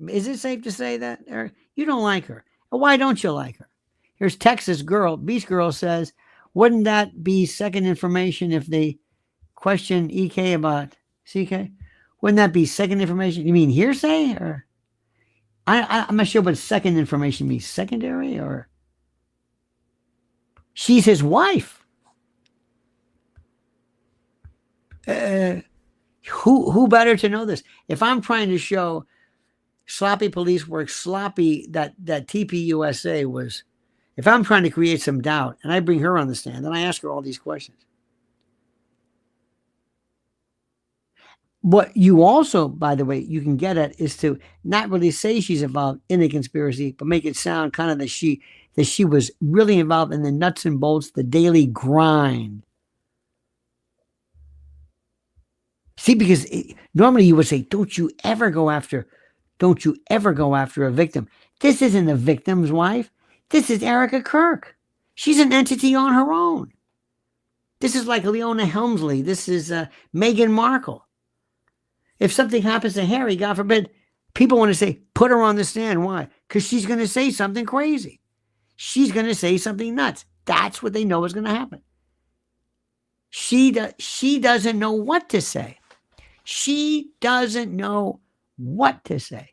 A: Is it safe to say that, Eric? You don't like her. Why don't you like her? Here's Texas girl, Beach Girl says, wouldn't that be second information if they question EK about CK? Wouldn't that be second information? You mean hearsay? Or I'm not sure what second information means. Secondary or? She's his wife. Who better to know this? If I'm trying to show sloppy police work, sloppy that TPUSA was, if I'm trying to create some doubt and I bring her on the stand and I ask her all these questions. What you also, by the way, you can get at is to not really say she's involved in a conspiracy, but make it sound kind of that she was really involved in the nuts and bolts, the daily grind See, because normally you would say, don't you ever go after a victim. This isn't a victim's wife. This is Erica Kirk. She's an entity on her own. This is like Leona Helmsley. This is Meghan Markle. If something happens to Harry, God forbid, people want to say, put her on the stand. Why? Because she's going to say something crazy. She's going to say something nuts. That's what they know is going to happen. She doesn't know what to say. She doesn't know what to say.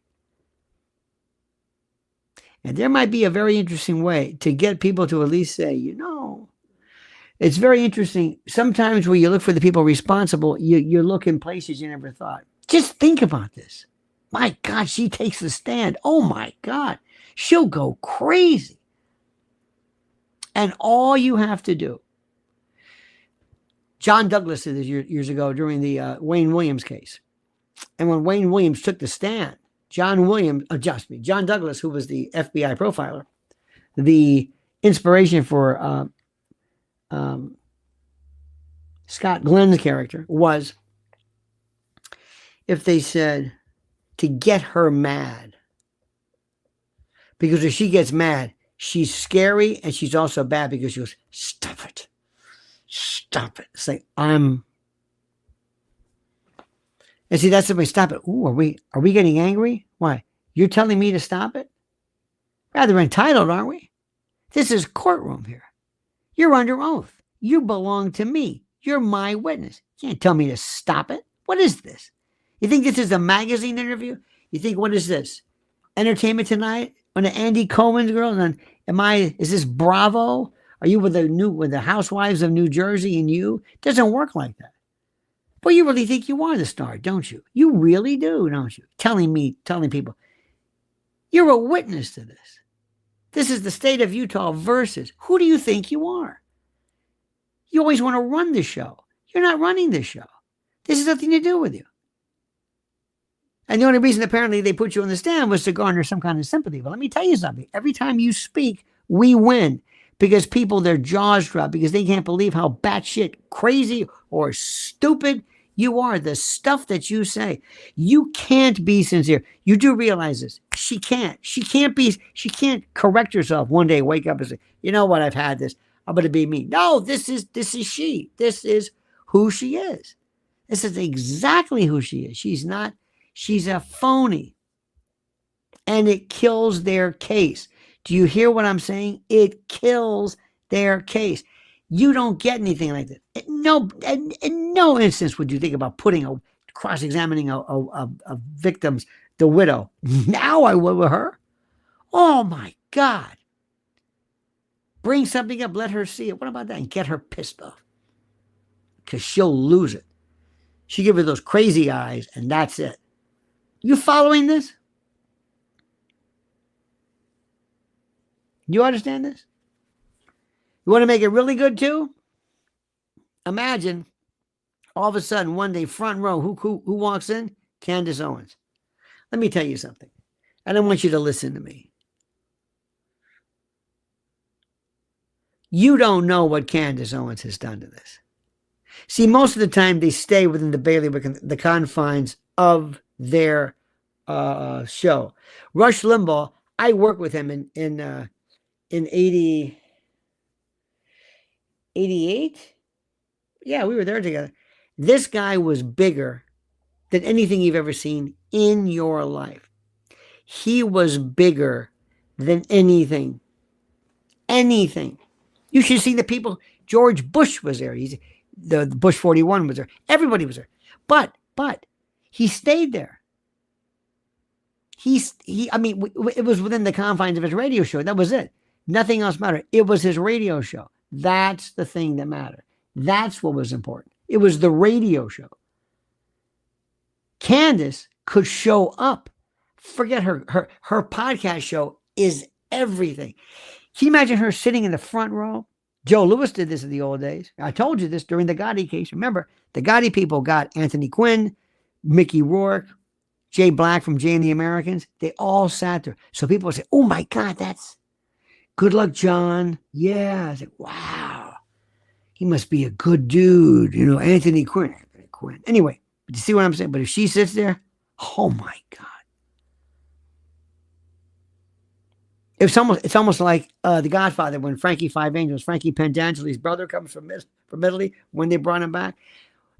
A: And there might be a very interesting way to get people to at least say, it's very interesting. Sometimes when you look for the people responsible, you look in places you never thought. Just think about this. My God, she takes the stand. Oh my God, she'll go crazy. And all you have to do, John Douglas did this years ago during the Wayne Williams case. And when Wayne Williams took the stand, John Douglas, who was the FBI profiler, the inspiration for Scott Glenn's character was if they said to get her mad. Because if she gets mad, she's scary and she's also bad because she goes, stop it. Stop it. It's like, and see, that's the way, stop it. Ooh, are we getting angry? Why? You're telling me to stop it? Rather entitled, aren't we? This is courtroom here. You're under oath. You belong to me. You're my witness. You can't tell me to stop it. What is this? You think this is a magazine interview? You think, what is this? Entertainment Tonight? On the Andy Cohen's girl? And then, is this Bravo? Are you with the Housewives of New Jersey and you? It doesn't work like that. But you really think you are the star, don't you? You really do, don't you? Telling people, you're a witness to this. This is the state of Utah versus who do you think you are? You always want to run the show. You're not running the show. This has nothing to do with you. And the only reason apparently they put you on the stand was to garner some kind of sympathy. But let me tell you something. Every time you speak, we win. Because people, their jaws drop because they can't believe how batshit crazy or stupid you are. The stuff that you say, you can't be sincere. You do realize this. She can't correct herself one day, wake up and say, you know what, I've had this. I'm going to be me. No, this is she. This is who she is. This is exactly who she is. She's a phony. And it kills their case. Do you hear what I'm saying? It kills their case. You don't get anything like that. In no instance would you think about cross-examining a victim's, the widow. Now I will with her. Oh my God. Bring something up, let her see it. What about that? And get her pissed off. Because she'll lose it. She'll give her those crazy eyes, and that's it. You following this? You understand this? You want to make it really good too? Imagine all of a sudden one day, front row, who walks in? Candace Owens. Let me tell you something. And I want you to listen to me. You don't know what Candace Owens has done to this. See, most of the time they stay within the bailiwick, the confines of their show. Rush Limbaugh, I worked with him in 88. Yeah, we were there together. This guy was bigger than anything you've ever seen in your life. He was bigger than anything. Anything. You should see the people. George Bush was there. The Bush 41 was there. Everybody was there. But he stayed there. It was within the confines of his radio show. That was it. Nothing else mattered. It was his radio show. That's the thing that mattered. That's what was important. It was the radio show. Candace could show up. Forget her podcast show is everything. Can you imagine her sitting in the front row? Joe Lewis did this in the old days. I told you this during the Gotti case. Remember, the Gotti people got Anthony Quinn, Mickey Rourke, Jay Black from Jay and the Americans. They all sat there. So people would say, oh my God, that's good luck, John. Yeah. I was like, wow. He must be a good dude. Anthony Quinn. Anyway, But you see what I'm saying? But if she sits there, oh my God. It's almost like The Godfather when Frankie Five Angels, Frankie Pentangeli's brother comes from Italy when they brought him back.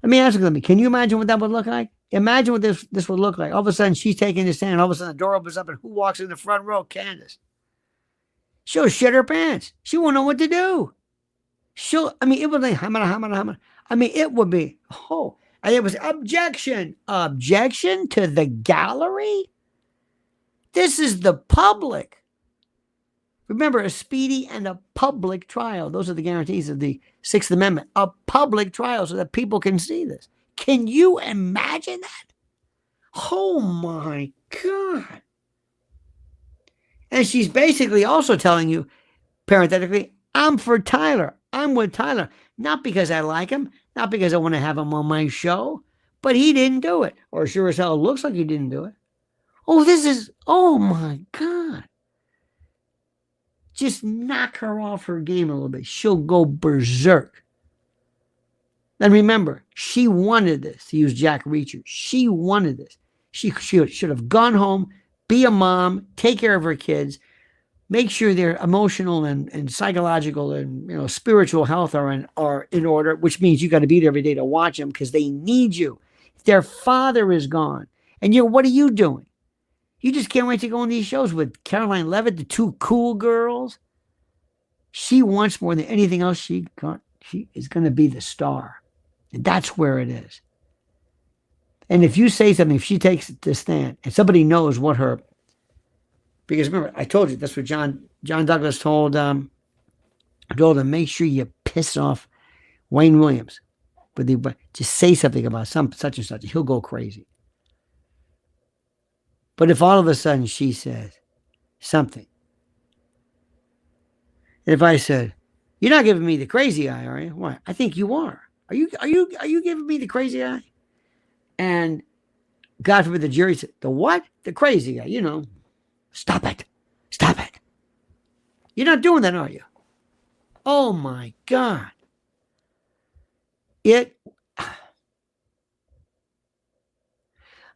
A: Let me ask you, can you imagine what that would look like? Imagine what this would look like. All of a sudden, she's taking the stand, and all of a sudden, the door opens up, and who walks in the front row? Candace. She'll shit her pants. She won't know what to do. It would like, it would be, and it was objection. Objection to the gallery? This is the public. Remember, a speedy and a public trial. Those are the guarantees of the Sixth Amendment. A public trial so that people can see this. Can you imagine that? Oh my God. And she's basically also telling you, parenthetically, I'm for Tyler. I'm with Tyler. Not because I like him, not because I want to have him on my show, but he didn't do it. Or sure as hell looks like he didn't do it. Oh my God. Just knock her off her game a little bit. She'll go berserk. And remember, she wanted this, to use Jack Reacher. She wanted this. She should have gone home, be a mom, take care of her kids, make sure their emotional and psychological and spiritual health are in order, which means you got to be there every day to watch them because they need you. Their father is gone. And what are you doing? You just can't wait to go on these shows with Caroline Levitt, the two cool girls. She wants more than anything else. She is going to be the star. And that's where it is. And if you say something, if she takes the stand, and somebody knows what because remember, I told you, that's what John Douglas told him, make sure you piss off Wayne Williams. Just say something about such and such. He'll go crazy. But if all of a sudden she says something, and if I said, "You're not giving me the crazy eye, are you?" Why? I think you are. Are you giving me the crazy eye? And God forbid the jury said, "The what? The crazy eye?" Stop it. Stop it. You're not doing that, are you? Oh my God.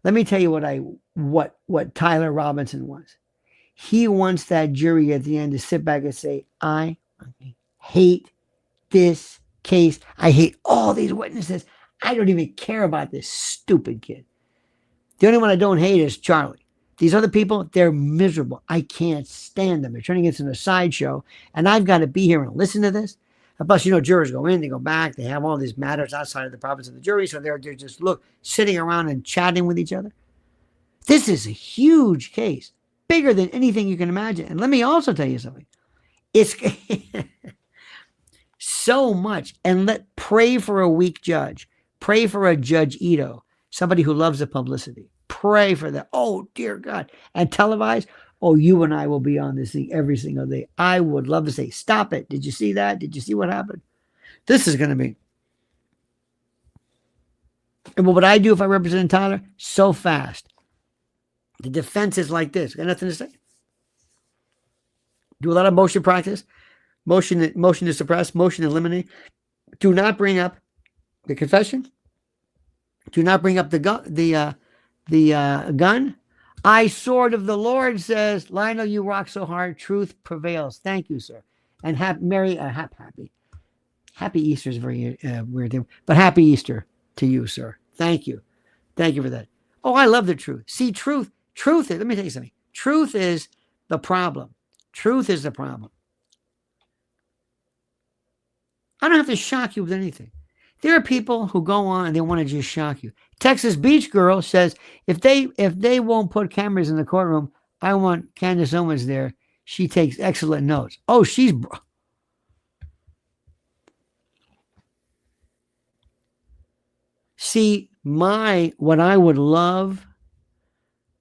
A: Let me tell you what Tyler Robinson wants. He wants that jury at the end to sit back and say, I hate this case. I hate all these witnesses. I don't even care about this stupid kid. The only one I don't hate is Charlie. These other people, they're miserable. I can't stand them. They're turning into a sideshow, and I've got to be here and listen to this. And plus, jurors go in, they go back, they have all these matters outside of the province of the jury, so they're just sitting around and chatting with each other. This is a huge case, bigger than anything you can imagine. And let me also tell you something. It's so much. And pray for a weak judge. Pray for a Judge Ito, somebody who loves the publicity. Pray for that. Oh, dear God. And televised. Oh, you and I will be on this thing every single day. I would love to say, stop it. Did you see that? Did you see what happened? This is going to be. And what would I do if I represented Tyler? So fast. The defense is like this. Got nothing to say. Do a lot of motion practice. Motion to suppress. Motion to eliminate. Do not bring up the confession. Do not bring up the gun. I, sword of the Lord, says, Lionel, you rock so hard, truth prevails. Thank you, sir. And happy Easter is a very weird thing, but happy Easter to you, sir. Thank you. Thank you for that. Oh, I love the truth. See, truth is, let me tell you something. Truth is the problem. Truth is the problem. I don't have to shock you with anything. There are people who go on and they want to just shock you. Texas Beach Girl says, if they won't put cameras in the courtroom, I want Candace Owens there. She takes excellent notes. Oh, see, what I would love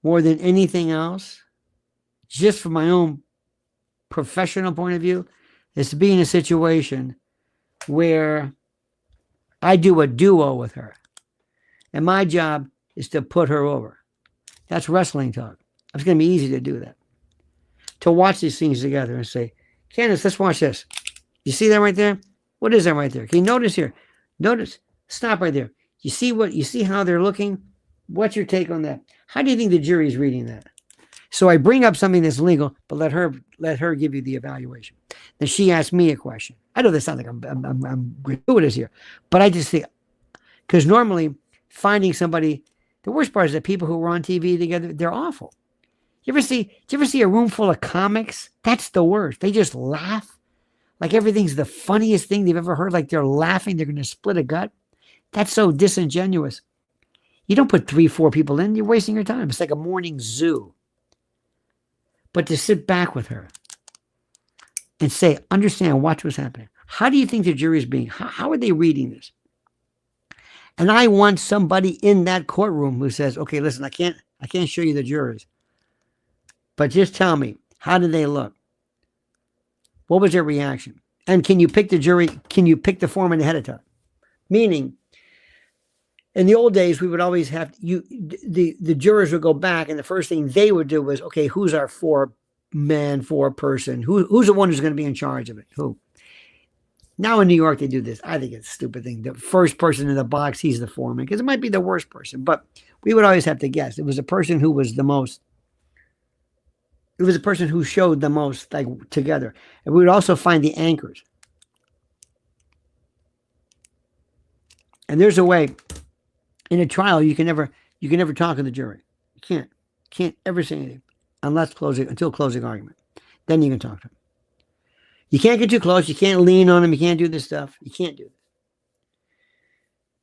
A: more than anything else, just from my own professional point of view, is to be in a situation where I do a duo with her. And my job is to put her over. That's wrestling talk. It's going to be easy to do that. To watch these things together and say, Candace, let's watch this. You see that right there? What is that right there? Can you notice here? Notice. Stop right there. You see how they're looking? What's your take on that? How do you think the jury is reading that? So I bring up something that's legal, but let her give you the evaluation. Then she asked me a question. I know this sounds like I'm gratuitous here, but I just think, because normally finding somebody, the worst part is that people who are on TV together, they're awful. Do you ever see a room full of comics? That's the worst. They just laugh like everything's the funniest thing they've ever heard. Like they're laughing, they're going to split a gut. That's so disingenuous. You don't put 3-4 people in, you're wasting your time. It's like a morning zoo. But to sit back with her and say, understand, watch what's happening. How do you think the jury is being? How are they reading this? And I want somebody in that courtroom who says, okay, listen, I can't show you the jurors, but just tell me, how did they look? What was their reaction? And can you pick the jury? Can you pick the foreman ahead of time? Meaning, in the old days, we would always have the jurors would go back, and the first thing they would do was, okay, who's our four-person? Who's the one who's going to be in charge of it? Who? Now in New York, they do this. I think it's a stupid thing. The first person in the box, he's the foreman, because it might be the worst person. But we would always have to guess. It was the person who was the most. It was the person who showed the most, like, together. And we would also find the anchors. And there's a way. In a trial, you can never talk to the jury. You can't ever say anything until closing argument. Then you can talk to them. You can't get too close. You can't lean on them. You can't do this stuff. You can't do this.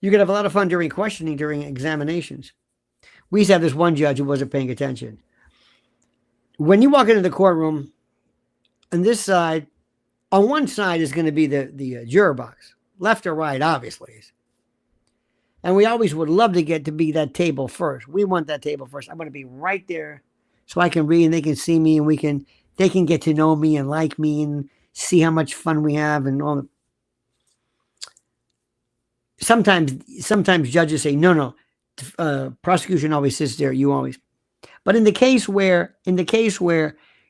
A: You could have a lot of fun during questioning, during examinations. We used to have this one judge who wasn't paying attention. When you walk into the courtroom, on this side, on one side is going to be the juror box, left or right, obviously. And we always would love to get to be that table first. We want that table first. I want to be right there so I can read and they can see me and they can get to know me and like me and see how much fun we have and all. Sometimes judges say, no, prosecution always sits there. You always. But in the case where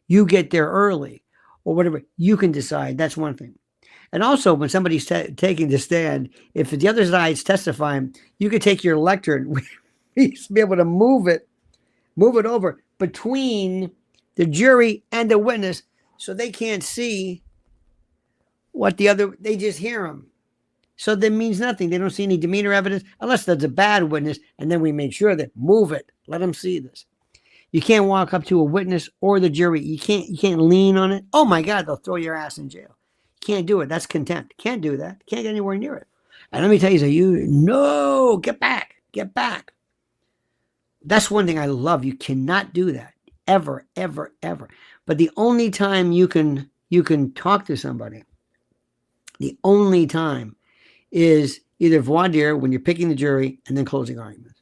A: you get there early or whatever, you can decide. That's one thing. And also, when somebody's taking the stand, if the other side's testifying, you could take your lectern, be able to move it over between the jury and the witness, so they can't see what they just hear them. So that means nothing. They don't see any demeanor evidence, unless there's a bad witness, and then we make sure that move it, let them see this. You can't walk up to a witness or the jury. You can't lean on it. Oh my God, they'll throw your ass in jail. Can't do it. That's contempt. Can't do that. Can't get anywhere near it. And let me tell you, no, get back. That's one thing I love. You cannot do that ever, ever, ever. But the only time you can talk to somebody, the only time is either voir dire when you're picking the jury and then closing arguments.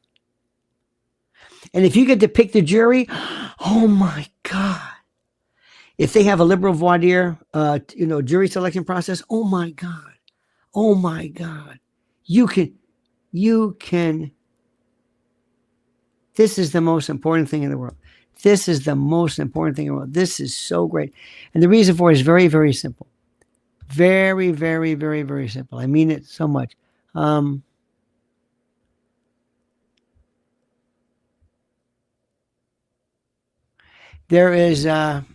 A: And if you get to pick the jury, oh my God. If they have a liberal voir dire, jury selection process, oh my God. You can. This is the most important thing in the world. This is so great. And the reason for it is very, very simple. Very, very, very, very simple. I mean it so much. There is I'm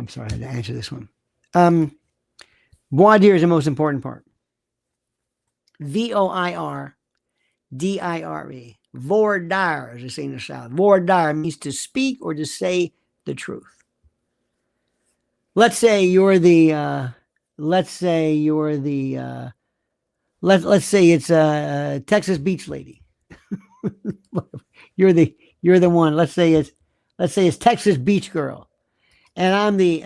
A: sorry, I had to answer this one. Voir dire is the most important part. VOIRDIRE. Voir dire, as they say in the South. Voir dire means to speak or to say the truth. Let's say it's a Texas beach lady. You're the one. Let's say it's Texas beach girl, and I'm the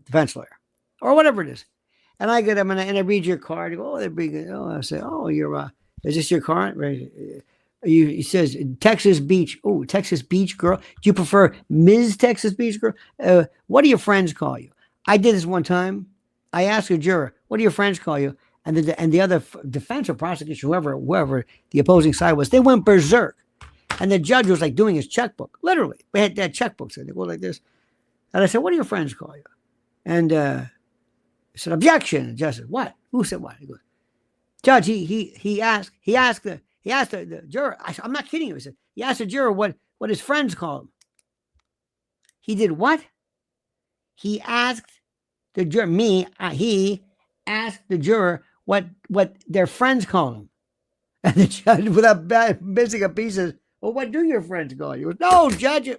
A: defense lawyer or whatever it is. And I get them and I read your card. I go, oh, they're pretty good. Oh, I say, oh, is this your card? It says Texas Beach. Oh, Texas Beach girl. Do you prefer Ms. Texas Beach girl? What do your friends call you? I did this one time. I asked a juror, what do your friends call you? And the other defense or prosecution, whoever the opposing side was, they went berserk. And the judge was like doing his checkbook. Literally. We had that checkbooks. They go like this. And I said, what do your friends call you? And he said, objection. And the judge said, what? Who said what? He goes, Judge, he asked the juror. I'm not kidding you. He said, he asked the juror what his friends call him. He did what? He asked the juror, he asked the juror what their friends call him. And the judge, without missing a piece, says, well, what do your friends call you? He goes, no, Judge,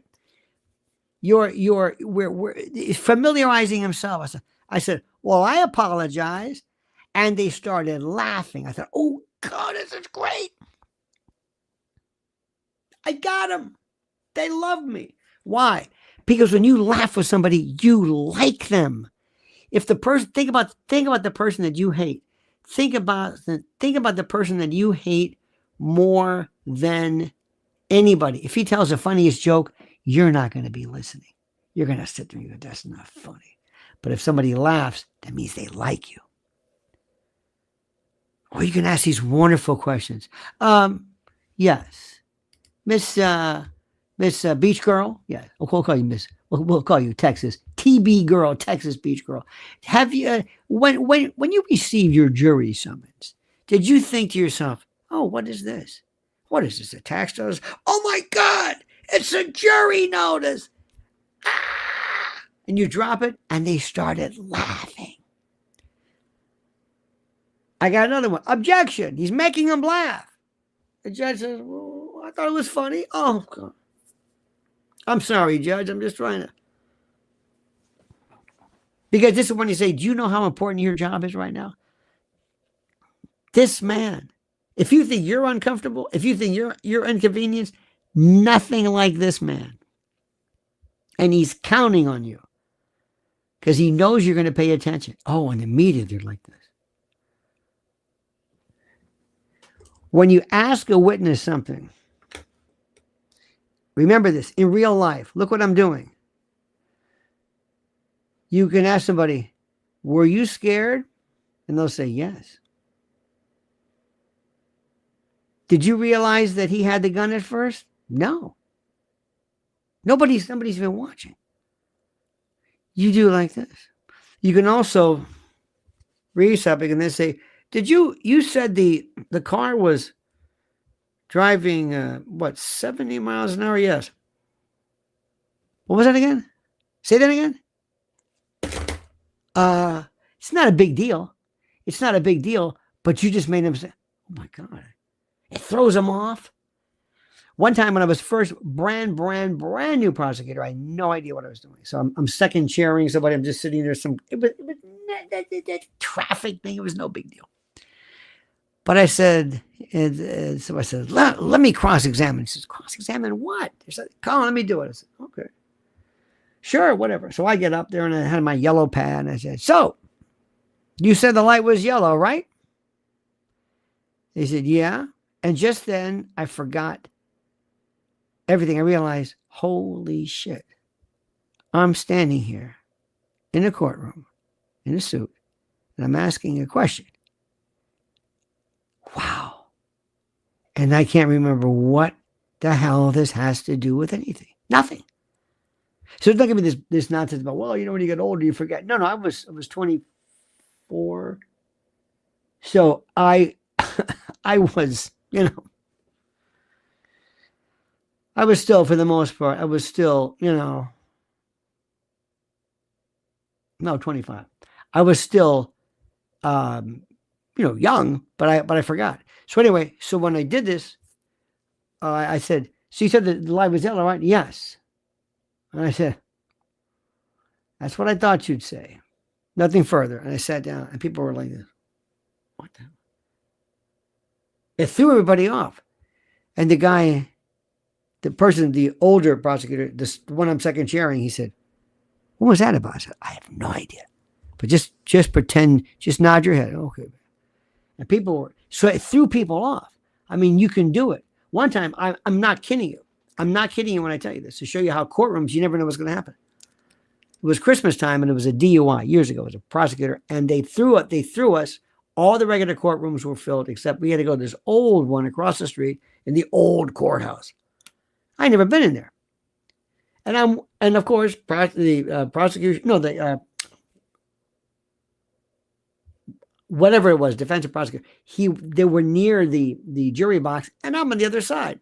A: we're familiarizing himself. I said, well, I apologize. And they started laughing. I thought, oh, God, this is great. I got them. They love me. Why? Because when you laugh with somebody, you like them. If the person, think about the person that you hate. Think about the person that you hate more than anybody. If he tells the funniest joke, you're not going to be listening. You're going to sit there and go, that's not funny. But if somebody laughs, that means they like you. Or you can ask these wonderful questions. Yes. Miss Beach Girl. Yeah, we'll call you Miss. We'll call you Texas TB Girl, Texas Beach Girl. Have you when you received your jury summons, did you think to yourself, "Oh, what is this? What is this? A tax notice? Oh my God, it's a jury notice!" Ah! And you drop it, and they started laughing. I got another one. Objection. He's making them laugh. The judge says, well, I thought it was funny. Oh, God. I'm sorry, Judge. I'm just trying to. Because this is when you say, do you know how important your job is right now? This man, if you think you're uncomfortable, if you think you're inconvenienced, nothing like this man. And he's counting on you. Because he knows you're going to pay attention. Oh, and the media, they're like this. When you ask a witness something, remember this, in real life, look what I'm doing. You can ask somebody, were you scared? And they'll say, yes. Did you realize that he had the gun at first? No. Nobody's been watching. You do like this. You can also read something and then say, you said the car was driving, 70 miles an hour? Yes. What was that again? Say that again. It's not a big deal. It's not a big deal, but you just made him say, oh my God. It throws him off. One time when I was first brand new prosecutor, I had no idea what I was doing. So I'm second chairing somebody. I'm just sitting there. It was that traffic thing. It was no big deal. But I said, so I said, let me cross-examine. He says, cross-examine what? He said, come on, let me do it. I said, okay. Sure, whatever. So I get up there and I had my yellow pad and I said, so you said the light was yellow, right? He said, yeah. And just then I forgot everything. I realized, holy shit. I'm standing here in a courtroom in a suit and I'm asking a question. Wow. And I can't remember what the hell this has to do with anything. Nothing. So it's not going to be this nonsense about, well, when you get older, you forget. No, I was 24. So I was, I was still, for the most part, I was still, no, 25. I was still, young, but I forgot. So anyway, so when I did this, I said, so you said the light was yellow, right? Yes. And I said, that's what I thought you'd say. Nothing further. And I sat down and people were like this. What the hell? It threw everybody off. And the guy, the older prosecutor, the one I'm second chairing, he said, what was that about? I said, I have no idea. But just pretend, just nod your head. Okay. And people were, so it threw people off. I mean, you can do it. One time, I'm not kidding you. I'm not kidding you when I tell you this, to show you how courtrooms, you never know what's going to happen. It was Christmas time and it was a DUI years ago. It was a prosecutor and they threw us. All the regular courtrooms were filled except we had to go to this old one across the street in the old courthouse. I never been in there. And of course, the prosecution, no, whatever it was, defense and prosecutor, they were near the jury box, and I'm on the other side.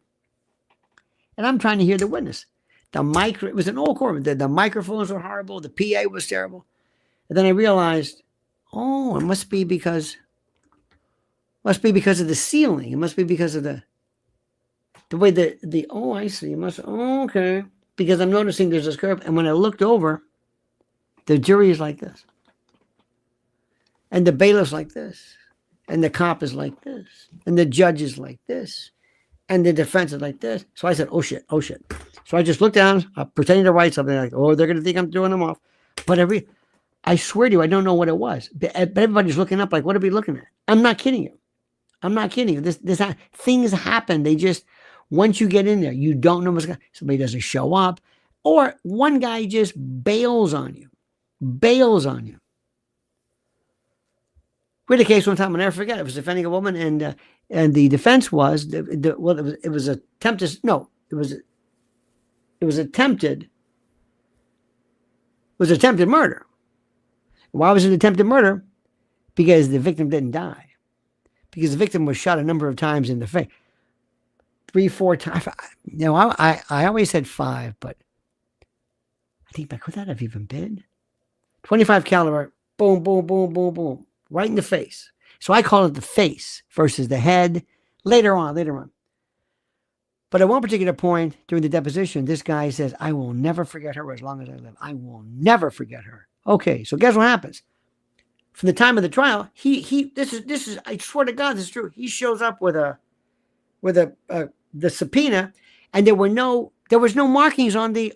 A: And I'm trying to hear the witness. It was an old courtroom. The microphones were horrible. The PA was terrible. And then I realized, oh, it must be because of the ceiling. It must be because of the way oh, I see. Okay. Because I'm noticing there's this curve. And when I looked over, the jury is like this. And the bailiff's like this. And the cop is like this. And the judge is like this. And the defense is like this. So I said, oh shit. So I just looked down, pretending to write something like, oh, they're going to think I'm throwing them off. But I swear to you, I don't know what it was. But everybody's looking up like, what are we looking at? I'm not kidding you. This things happen. They just, once you get in there, you don't know what's going on. Somebody doesn't show up. Or one guy just bails on you. We had a case one time, I'll never forget. It was defending a woman, and the defense was it was attempted murder. Why was it attempted murder? Because the victim didn't die. Because the victim was shot a number of times in the face. 3-4 times. You know, I always said 5, but I think back, could that have even been? 25 caliber, boom, boom, boom, boom, boom. Right in the face. So I call it the face versus the head later on. But at one particular point during the deposition, this guy says, I will never forget her as long as I live. I will never forget her. Okay, so guess what happens? From the time of the trial, this is I swear to God, this is true. He shows up with the subpoena, and there was no markings on the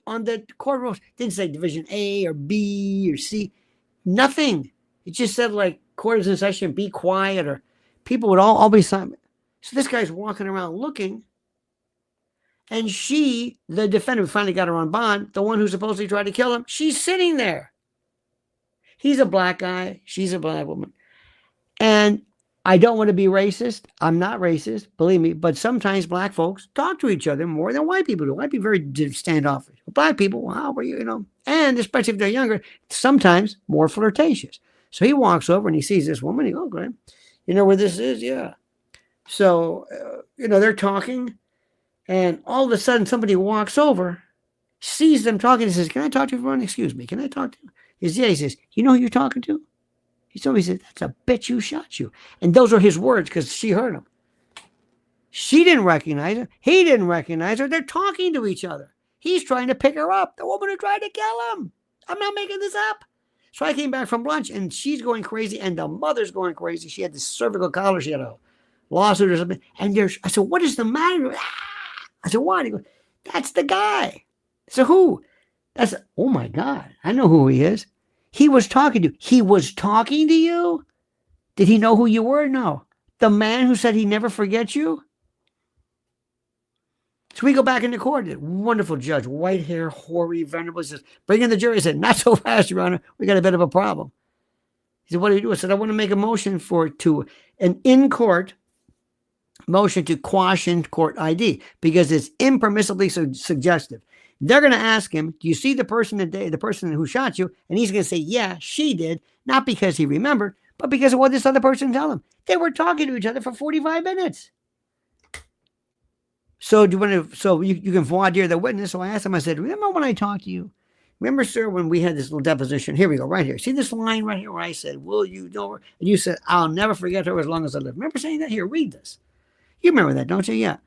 A: courtroom. Didn't say division A or B or C. Nothing. It just said like court is in session, be quiet, or people would all be silent. So this guy's walking around looking, and she, the defendant who finally got her on bond, the one who supposedly tried to kill him, she's sitting there. He's a black guy. She's a black woman. And I don't want to be racist. I'm not racist, believe me, but sometimes black folks talk to each other more than white people do. White people are very standoffish. Black people, well, how are you, and especially if they're younger, sometimes more flirtatious. So he walks over and he sees this woman. He goes, okay, you know where this is? Yeah. So, they're talking, and all of a sudden somebody walks over, sees them talking, and says, can I talk to you for a moment? Excuse me, can I talk to you? He says, yeah. He says, you know who you're talking to? He said, that's a bitch who shot you. And those are his words because she heard him. She didn't recognize her. He didn't recognize her. They're talking to each other. He's trying to pick her up. The woman who tried to kill him. I'm not making this up. So I came back from lunch, and she's going crazy, and the mother's going crazy. She had this cervical collar. She had a lawsuit or something. And I said, what is the matter? I said, what? He goes, that's the guy. So who? Oh my God. I know who he is. He was talking to you. He was talking to you? Did he know who you were? No. The man who said he never forgets you? So we go back into court. Wonderful judge, white hair, hoary, venerable. He says, bring in the jury. I said, not so fast, Your Honor. We got a bit of a problem. He said, what do you do? I said, I want to make a motion an in-court motion to quash in-court ID because it's impermissibly suggestive. They're going to ask him, do you see the person who shot you? And he's going to say, yeah, she did. Not because he remembered, but because of what this other person told him. They were talking to each other for 45 minutes. So you can voir dire the witness. So I asked him, I said, remember when I talked to you? Remember, sir, when we had this little deposition? Here we go, right here. See this line right here where I said, will you know her? And you said, I'll never forget her as long as I live. Remember saying that? Here, read this. You remember that, don't you? Yeah.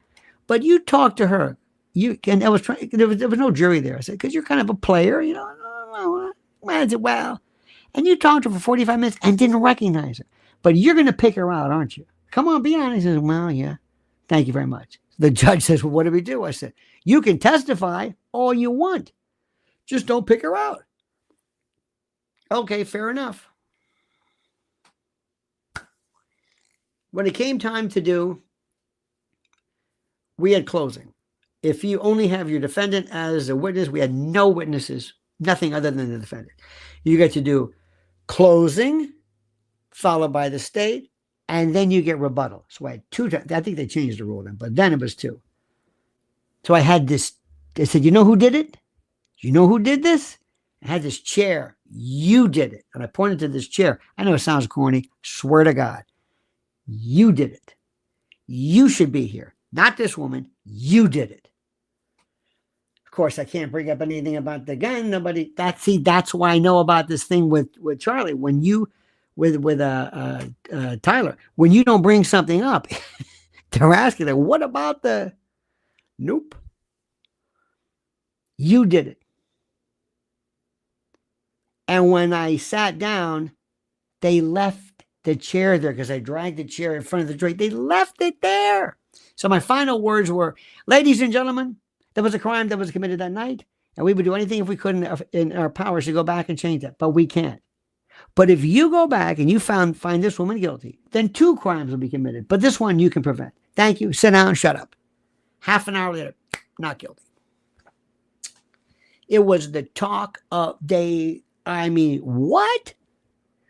A: But you talked to her. There was no jury there. I said, because you're kind of a player, well. And you talked to her for 45 minutes and didn't recognize her. But you're going to pick her out, aren't you? Come on, be honest. He says, well, yeah. Thank you very much. The judge says, well, what do we do? I said, you can testify all you want. Just don't pick her out. Okay, fair enough. When it came time to do, we had closing. If you only have your defendant as a witness, we had no witnesses, nothing other than the defendant. You get to do closing, followed by the state, and then you get rebuttal. So I had 2 times. I think they changed the rule then, but then it was 2. So I had this They said, you know who did it? You know who did this? I had this chair. You did it. And I pointed to this chair. I know it sounds corny. Swear to God. You did it. You should be here. Not this woman. You did it. Of course, I can't bring up anything about the gun. Nobody. That's why I know about this thing with Charlie. When you, with Tyler, when you don't bring something up, they're asking, like, what about the? Nope. You did it. And when I sat down, they left the chair there because I dragged the chair in front of the drink. They left it there. So my final words were, ladies and gentlemen, there was a crime that was committed that night, and we would do anything if we could in our powers to go back and change that, but we can't. But if you go back and you find this woman guilty, then 2 crimes will be committed, but this one you can prevent. Thank you. Sit down, shut up. Half an hour later, not guilty. It was the talk of day. I mean, what?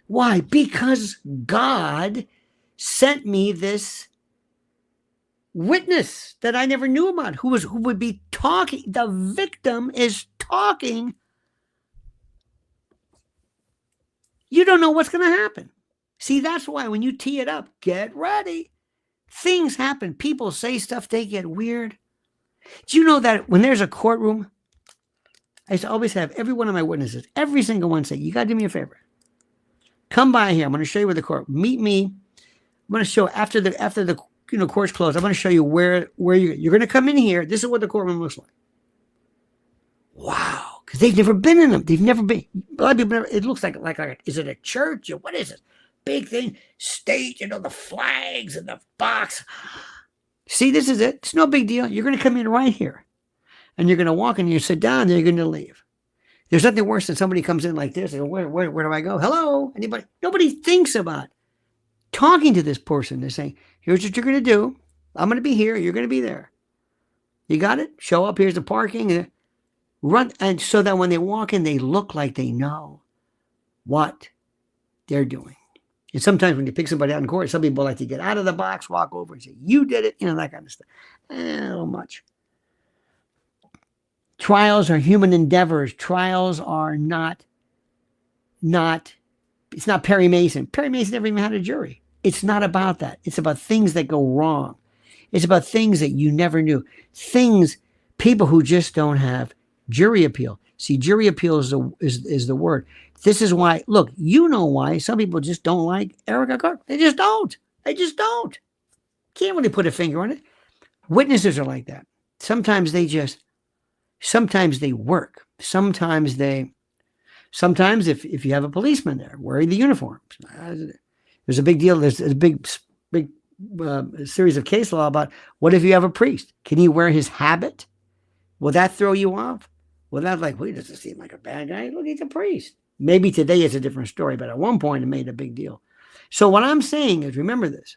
A: Why? Because God sent me this witness that I never knew about, who would be talking. The victim is talking. You don't know what's going to happen. See, that's why when you tee it up, get ready. Things happen. People say stuff. They get weird. Do you know that when there's a courtroom, I used to always have every one of my witnesses, every single one say, you got to do me a favor. Come by here. I'm going to show you where the court. Meet me. I'm going to show after the court's closed. I'm going to show you where you're going to come in here. This is what the courtroom looks like. Wow. Because they've never been in them. They've never been. A lot of people never, it looks like is it a church or what is it? Big thing. Stage, the flags and the box. See, this is it. It's no big deal. You're going to come in right here. And you're going to walk and you sit down and you're going to leave. There's nothing worse than somebody comes in like this and where do I go? Hello? Anybody? Nobody thinks about talking to this person. They're saying, here's what you're going to do. I'm going to be here. You're going to be there. You got it? Show up. Here's the parking. Run. And so that when they walk in, they look like they know what they're doing. And sometimes when you pick somebody out in court, some people like to get out of the box, walk over and say, you did it. That kind of stuff. A little much. Trials are human endeavors. Trials are not, it's not Perry Mason. Perry Mason never even had a jury. It's not about that. It's about things that go wrong. It's about things that you never knew. People who just don't have jury appeal. See, jury appeal is the word. This is why, look, you know why some people just don't like Erica Kirk. They just don't. Can't really put a finger on it. Witnesses are like that. Sometimes they work. Sometimes if you have a policeman there wearing the uniforms, there's a big deal. There's a big series of case law about what if you have a priest? Can he wear his habit? Will that throw you off? Well, that's like, well, he doesn't seem like a bad guy. Look, he's a priest. Maybe today it's a different story, but at one point it made a big deal. So what I'm saying is, remember this.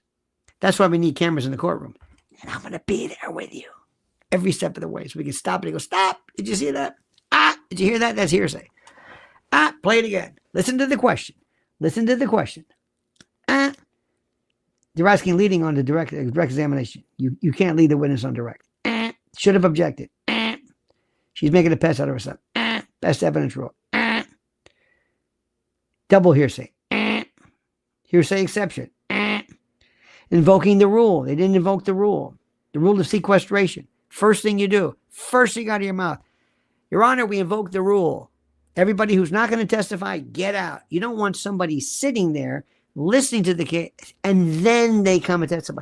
A: That's why we need cameras in the courtroom. And I'm going to be there with you every step of the way. So we can stop and go, stop. Did you see that? Did you hear that? That's hearsay. Play it again. Listen to the question. They're asking leading on the direct examination. You can't lead the witness on direct. Should have objected. She's making a pass out of herself. Best evidence rule. Double hearsay. Hearsay exception. Invoking the rule. They didn't invoke the rule. The rule of sequestration. First thing you do. First thing out of your mouth. Your Honor, we invoke the rule. Everybody who's not going to testify, get out. You don't want somebody sitting there listening to the case and then they come and testify.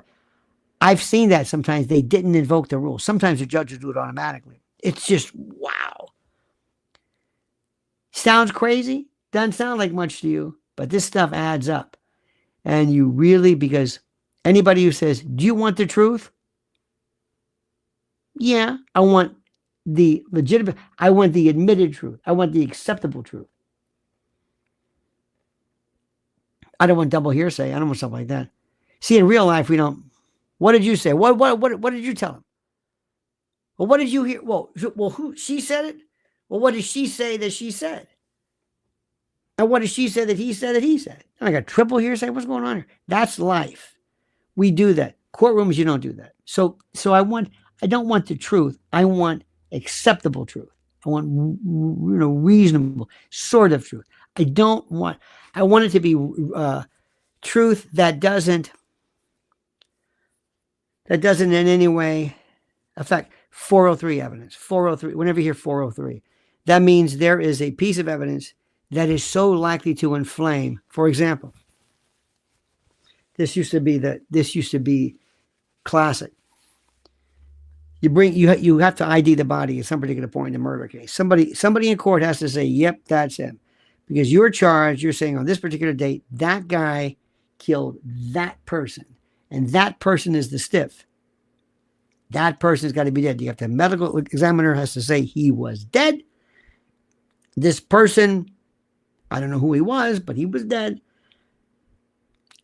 A: I've seen that sometimes. They didn't invoke the rule. Sometimes the judges do it automatically. It's just, wow. Sounds crazy? Doesn't sound like much to you, but this stuff adds up. And you really, because anybody who says, do you want the truth? Yeah, I want the legitimate, I want the admitted truth. I want the acceptable truth. I don't want double hearsay. I don't want something like that. See, in real life, we don't. What did you say? What did you tell him? Well, what did you hear? Well, who? She said it? Well, what did she say that she said? And what did she say that he said that he said? And I got triple hearsay. What's going on here? That's life. We do that. Courtrooms, you don't do that. So I don't want the truth. I want acceptable truth. I want, reasonable sort of truth. I want it to be truth that doesn't in any way affect 403 evidence. 403, whenever you hear 403, that means there is a piece of evidence that is so likely to inflame. For example, this used to be classic. You have to ID the body at some particular point in the murder case. Somebody in court has to say, yep, that's him. Because you're charged, you're saying on this particular date, that guy killed that person. And that person is the stiff. That person's got to be dead. You have to, medical examiner has to say he was dead. This person, I don't know who he was, but he was dead.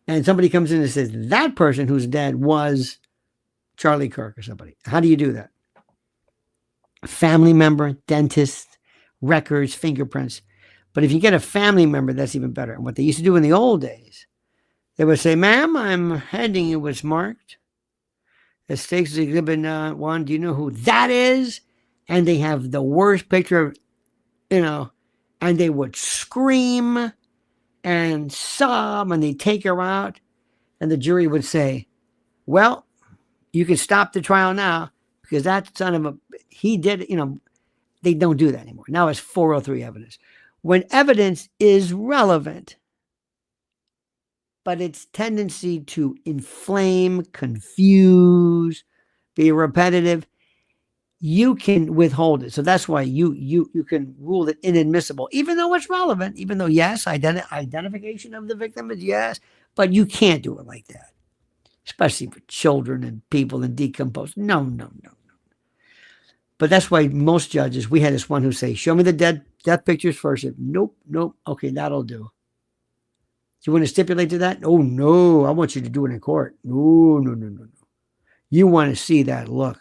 A: And somebody comes in and says, that person who's dead was Charlie Kirk or somebody. How do you do that? A family member, dentist, records, fingerprints. But if you get a family member, that's even better. And what they used to do in the old days, they would say, ma'am, I'm handing you what's marked. It states exhibit 1. Do you know who that is? And they have the worst picture, and they would scream and sob, and they take her out. And the jury would say, well, you can stop the trial now because that son of a, he did, they don't do that anymore. Now it's 403 evidence. When evidence is relevant, but its tendency to inflame, confuse, be repetitive, you can withhold it. So that's why you can rule it inadmissible, even though it's relevant, even though, yes, identification of the victim is yes, but you can't do it like that, especially for children and people and decomposed. No. But that's why most judges, we had this one who say, show me the death pictures first. Nope. Okay, that'll do. Do you want to stipulate to that? Oh, no, I want you to do it in court. No. You want to see that look.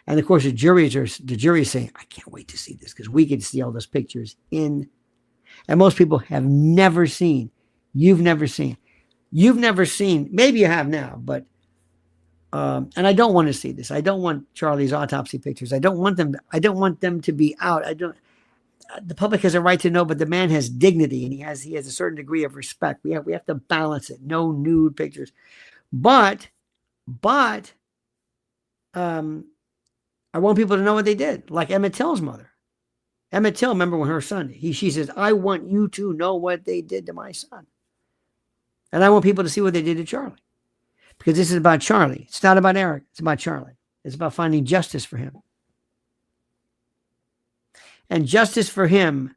A: And of course, the jury is saying, I can't wait to see this because we get to see all those pictures in. And most people have never seen. You've never seen. Maybe you have now, but and I don't want to see this. I don't want Charlie's autopsy pictures. I don't want them to be out. The public has a right to know, but the man has dignity and he has a certain degree of respect. We have to balance it. No nude pictures. But I want people to know what they did. Like Emmett Till's mother. Emmett Till, remember when her son, she says, I want you to know what they did to my son. And I want people to see what they did to Charlie. Because this is about Charlie. It's not about Eric. It's about Charlie. It's about finding justice for him. And justice for him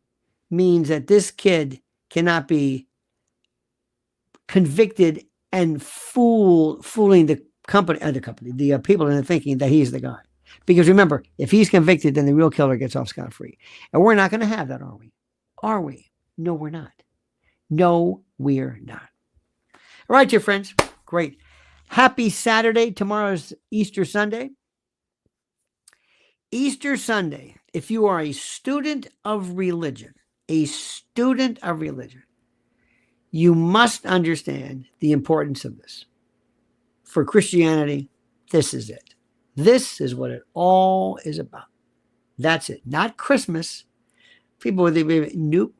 A: means that this kid cannot be convicted and fooling the people into thinking that he's the guy. Because remember, if he's convicted, then the real killer gets off scot-free. And we're not going to have that, are we? Are we? No, we're not. No, we're not. All right, dear friends. Great. Happy Saturday. Tomorrow's Easter Sunday. Easter Sunday. If you are a student of religion, you must understand the importance of this. For Christianity, this is it. This is what it all is about. That's it. Not Christmas. People would think, nope,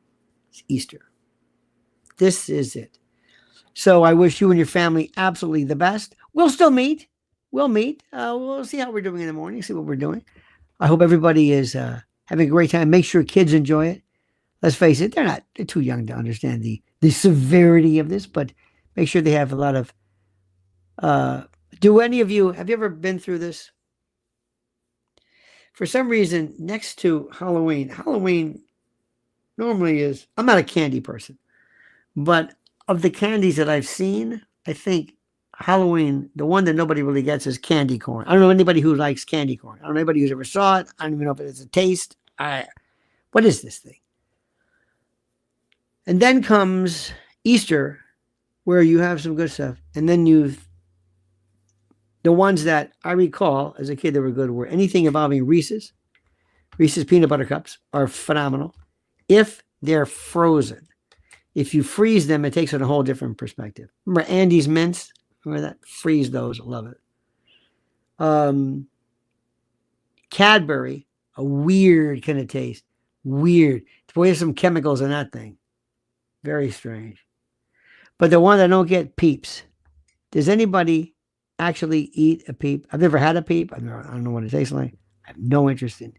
A: it's Easter. This is it. So I wish you and your family absolutely the best. We'll still meet. We'll meet. We'll see how we're doing in the morning, see what we're doing. I hope everybody is having a great time. Make sure kids enjoy it. Let's face it, they're too young to understand the severity of this, but make sure they have a lot of have you ever been through this? For some reason, next to Halloween normally is, I'm not a candy person, but of the candies that I've seen, I think Halloween, the one that nobody really gets is candy corn. I don't know anybody who likes candy corn. I don't know anybody who's ever saw it. I don't even know if it's a taste. What is this thing? And then comes Easter, where you have some good stuff. And then the ones that I recall as a kid that were good were anything involving Reese's peanut butter cups are phenomenal. If they're frozen. If you freeze them, it takes on a whole different perspective. Remember Andy's Mints? Remember that? Freeze those. Love it. Cadbury. A weird kind of taste. Weird. Boy, there's some chemicals in that thing. Very strange. But the one that don't get peeps. Does anybody actually eat a peep? I've never had a peep. I don't know what it tastes like. I have no interest in it.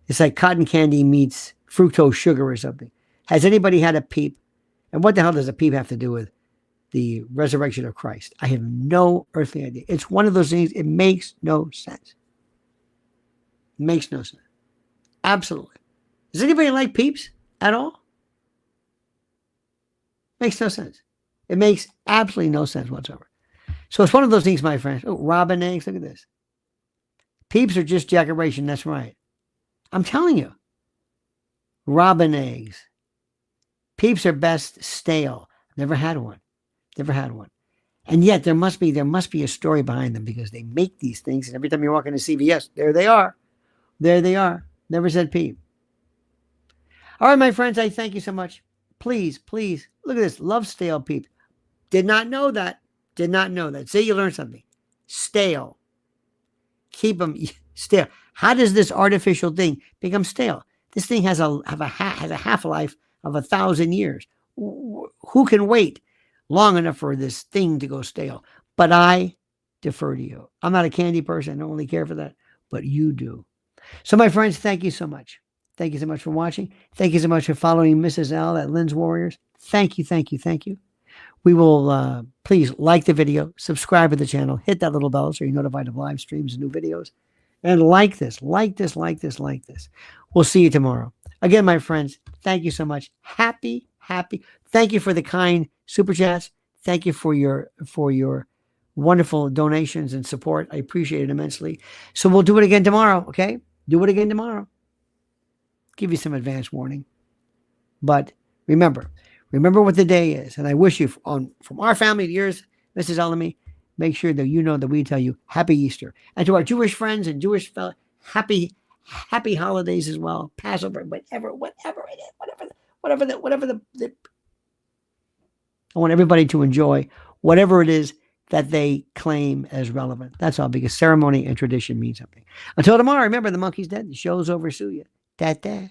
A: It's like cotton candy meets fructose sugar or something. Has anybody had a peep? And what the hell does a peep have to do with the resurrection of Christ? I have no earthly idea. It's one of those things. It makes no sense. It makes no sense. Absolutely. Does anybody like peeps at all? Makes no sense. It makes absolutely no sense whatsoever. So it's one of those things, my friends. Oh, robin eggs. Look at this. Peeps are just decoration. That's right. I'm telling you. Robin eggs. Peeps are best stale. Never had one. Never had one. And yet there must be a story behind them because they make these things, and every time you walk into CVS, there they are. There they are. Never said peep. All right, my friends, I thank you so much. Please, please, look at this. Love stale peep. Did not know that. Did not know that. Say you learned something. Stale. Keep them stale. How does this artificial thing become stale? This thing has a half-life of 1,000 years. Who can wait long enough for this thing to go stale? But I defer to you. I'm not a candy person. I don't really care for that. But you do. So, my friends, thank you so much. Thank you so much for watching. Thank you so much for following Mrs. L at Lynn's Warriors. Thank you, thank you, thank you. We will please like the video, subscribe to the channel, hit that little bell so you're notified of live streams and new videos. And like this. We'll see you tomorrow. Again, my friends, thank you so much. Happy. Thank you for the kind super chats. Thank you for your wonderful donations and support. I appreciate it immensely. So we'll do it again tomorrow, okay? Do it again tomorrow. Give you some advance warning. But remember what the day is. And I wish you, from our family to yours, Mrs. Elamy, make sure that you know that we tell you Happy Easter. And to our Jewish friends and Jewish fellows, happy holidays as well. Passover, whatever it is, whatever the I want everybody to enjoy whatever it is that they claim as relevant. That's all, because ceremony and tradition mean something. Until tomorrow, remember, the monkey's dead. The show's over. Sue ya. Da-da.